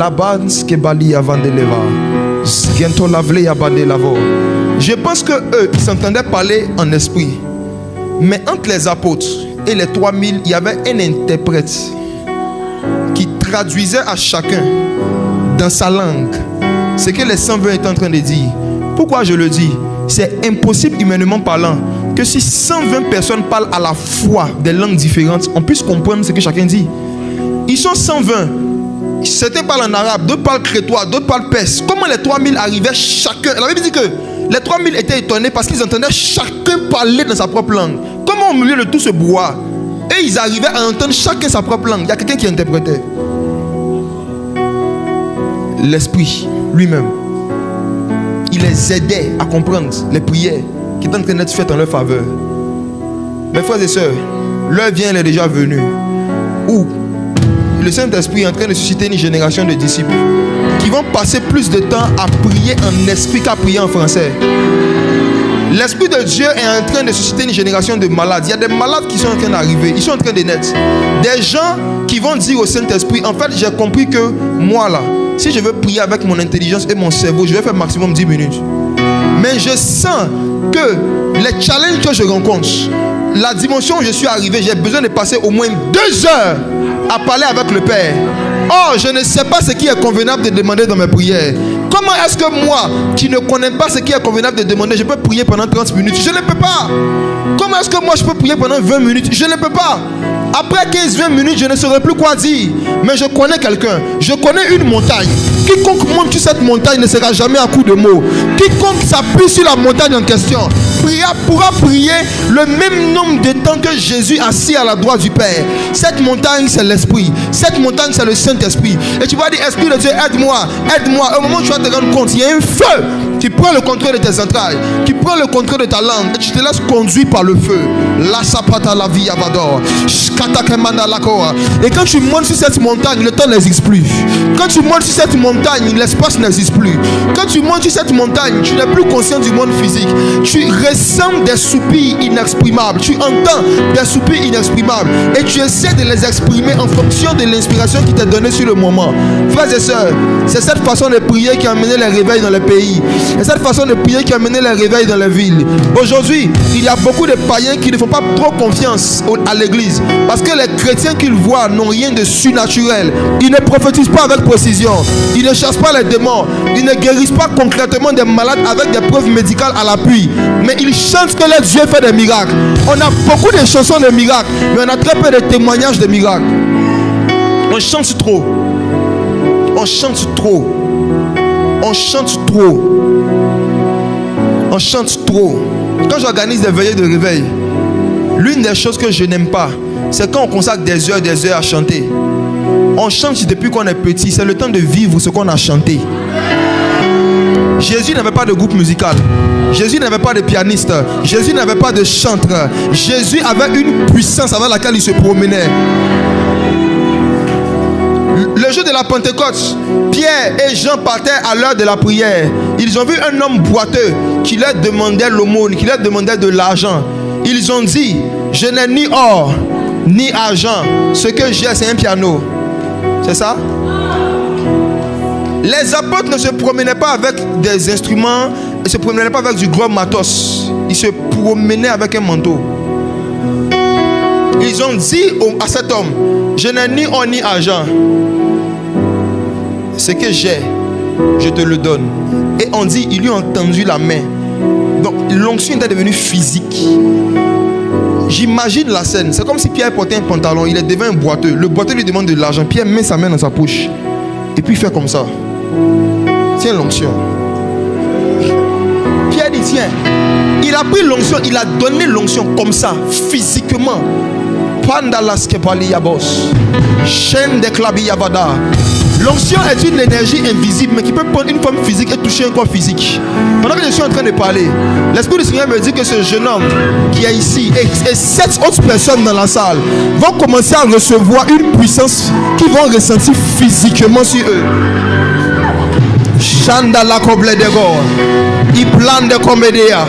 pense que eux ils s'entendaient parler en esprit, mais entre les apôtres et les 3000 il y avait un interprète qui traduisait à chacun dans sa langue ce que les 120 étaient en train de dire. Pourquoi je le dis? C'est impossible humainement parlant que si 120 personnes parlent à la fois des langues différentes, on puisse comprendre ce que chacun dit. Ils sont 120. Certains parlent en arabe, d'autres parlent crétois, d'autres parlent perse. Comment les 3000 arrivaient chacun? La Bible dit que les 3000 étaient étonnés parce qu'ils entendaient chacun parler dans sa propre langue. Comment au milieu de tout ce brouhaha, et ils arrivaient à entendre chacun sa propre langue? Il y a quelqu'un qui interprétait. L'Esprit lui-même, il les aidait à comprendre les prières qui étaient en train d'être faites en leur faveur. Mes frères et sœurs, l'heure vient, elle est déjà venue, où le Saint-Esprit est en train de susciter une génération de disciples qui vont passer plus de temps à prier en esprit qu'à prier en français. L'Esprit de Dieu est en train de susciter une génération de malades. Il y a des malades qui sont en train d'arriver, ils sont en train de naître. Des gens qui vont dire au Saint-Esprit, en fait j'ai compris que moi là, si je veux prier avec mon intelligence et mon cerveau, je vais faire maximum 10 minutes. Mais je sens que les challenges que je rencontre, la dimension où je suis arrivé, j'ai besoin de passer au moins 2 heures à parler avec le Père. Oh, je ne sais pas ce qui est convenable de demander dans mes prières. Comment est-ce que moi, qui ne connais pas ce qui est convenable de demander, je peux prier pendant 30 minutes? Je ne peux pas. Comment est-ce que moi, je peux prier pendant 20 minutes? Je ne peux pas. Après 15-20 minutes, je ne saurais plus quoi dire. Mais je connais quelqu'un. Je connais une montagne. Quiconque monte sur cette montagne ne sera jamais à coup de mots. Quiconque s'appuie sur la montagne en question pourra prier le même nombre de temps que Jésus assis à la droite du Père. Cette montagne, c'est l'Esprit. Cette montagne, c'est le Saint-Esprit. Et tu vas dire, Esprit de Dieu, aide-moi, aide-moi. Au moment où tu vas te rendre compte, il y a un feu qui prend le contrôle de tes entrailles, qui prend le contrôle de ta langue, et tu te laisses conduire par le feu. La sapata la vie avador. Et quand tu montes sur cette montagne, le temps n'existe plus. Quand tu montes sur cette montagne, l'espace n'existe plus. Quand tu montes sur cette montagne, tu n'es plus conscient du monde physique. Tu ressens des soupirs inexprimables. Tu entends des soupirs inexprimables. Et tu essaies de les exprimer en fonction de l'inspiration qui t'est donnée sur le moment. Frères et sœurs, c'est cette façon de prier qui a amené les réveils dans les pays. C'est cette façon de prier qui a amené les réveils dans les villes. Aujourd'hui, il y a beaucoup de païens qui ne font pas trop confiance à l'église. Parce que les chrétiens qu'ils voient n'ont rien de surnaturel. Ils ne prophétisent pas avec précision. Ils ne chassent pas les démons. Ils ne guérissent pas concrètement des malades avec des preuves médicales à l'appui. Mais ils chantent que leur Dieu fait des miracles. On a beaucoup de chansons de miracles, mais on a très peu de témoignages de miracles. On chante trop. On chante trop. On chante trop. On chante trop. Quand j'organise des veillées de réveil, l'une des choses que je n'aime pas, c'est quand on consacre des heures à chanter. On chante depuis qu'on est petit. C'est le temps de vivre ce qu'on a chanté. Jésus n'avait pas de groupe musical. Jésus n'avait pas de pianiste. Jésus n'avait pas de chanteur. Jésus avait une puissance avec laquelle il se promenait. Le jour de la Pentecôte, Pierre et Jean partaient à l'heure de la prière. Ils ont vu un homme boiteux qui leur demandait l'aumône, qui leur demandait de l'argent. Ils ont dit, je n'ai ni or, ni argent. Ce que j'ai, c'est un piano. C'est ça? Les apôtres ne se promenaient pas avec des instruments, ils ne se promenaient pas avec du gros matos. Ils se promenaient avec un manteau. Ils ont dit à cet homme, je n'ai ni or ni argent. Ce que j'ai, je te le donne. Et on dit, ils lui ont tendu la main. Donc l'onction était devenue physique. J'imagine la scène. C'est comme si Pierre portait un pantalon, il est devenu un boiteux. Le boiteux lui demande de l'argent. Pierre met sa main dans sa poche. Et puis il fait comme ça. Tiens l'onction. Pierre dit tiens. Il a pris l'onction, il a donné l'onction comme ça, physiquement. L'onction est une énergie invisible, mais qui peut prendre une forme physique et toucher un corps physique. Pendant que je suis en train de parler, l'Esprit du Seigneur me dit que ce jeune homme qui est ici et 7 autres personnes dans la salle vont commencer à recevoir une puissance qu'ils vont ressentir physiquement sur eux. Chanda la coble de go, il plane de comédia,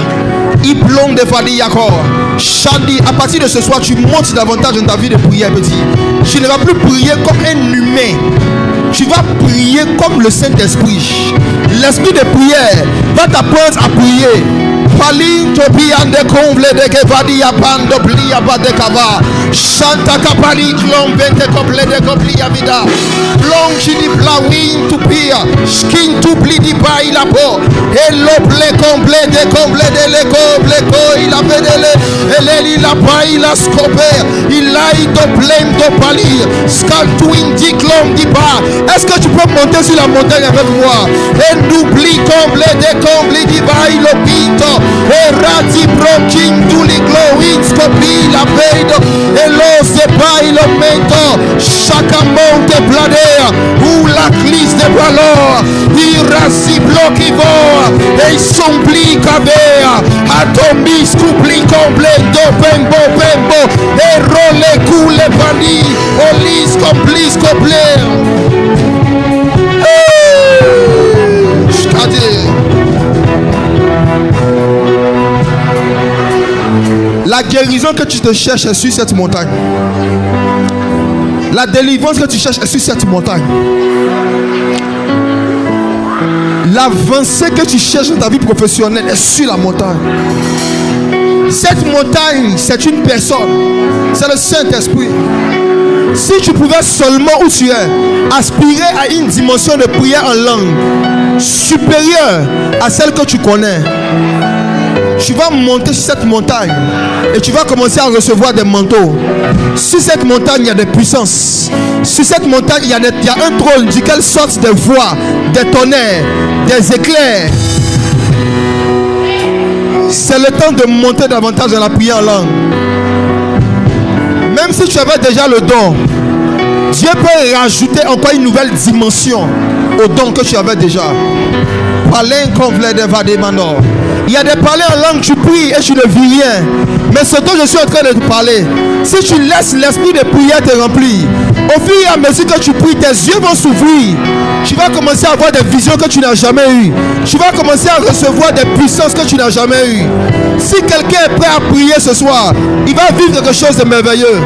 il plombe de fadiyakor. Chandi, à partir de ce soir, tu montes davantage dans ta vie de prière, petit. Tu ne vas plus prier comme un humain. Tu vas prier comme le Saint-Esprit. L'esprit de prière va t'apprendre à prier. Palin topian de comble de kevadia pando plia ba de kava. Chanta kapali klom vente komple de koplia vida. Plong chidi plawin to pia. Skin to pli di ba il a po. Hello ple comble de le comble ko il a vedele. Eleli la pa il a scoper. Il a ito blame to pali. Skal to indi klom di ba. Est-ce que tu peux monter sur la montagne avec moi? Et n'oublie comble di ba il opito. Erati brokin tuli glowing scopi la peido. Elo se pa il mento. Chaque monte pladea. Ou la clisse de valor. Irasi bloki voa. E sompli cavea. Atomi scupli completo. Pembo pembo. E role cule pani. Olis complis complet. La guérison que tu te cherches est sur cette montagne. La délivrance que tu cherches est sur cette montagne. L'avancée que tu cherches dans ta vie professionnelle est sur la montagne. Cette montagne, c'est une personne. C'est le Saint-Esprit. Si tu pouvais seulement où tu es aspirer à une dimension de prière en langue supérieure à celle que tu connais, tu vas monter sur cette montagne et tu vas commencer à recevoir des manteaux. Sur cette montagne, il y a des puissances. Sur cette montagne, il y a un trône duquel sortent des voix, des tonnerres, des éclairs. C'est le temps de monter davantage dans la prière en langue. Même si tu avais déjà le don, Dieu peut rajouter encore une nouvelle dimension au don que tu avais déjà. Il y a des parler en langue, tu pries et tu ne vis rien. Mais ce dont je suis en train de te parler, si tu laisses l'esprit de prière te remplir, au fur et à mesure que tu pries, tes yeux vont s'ouvrir. Tu vas commencer à avoir des visions que tu n'as jamais eues. Tu vas commencer à recevoir des puissances que tu n'as jamais eues. Si quelqu'un est prêt à prier ce soir, il va vivre quelque chose de merveilleux.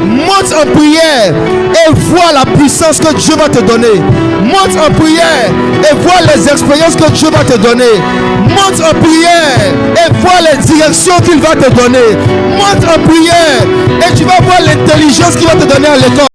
Monte en prière et vois la puissance que Dieu va te donner. Monte en prière et vois les expériences que Dieu va te donner. Monte en prière et vois les directions qu'il va te donner. Monte en prière et tu vas voir l'intelligence qu'il va te donner à l'école.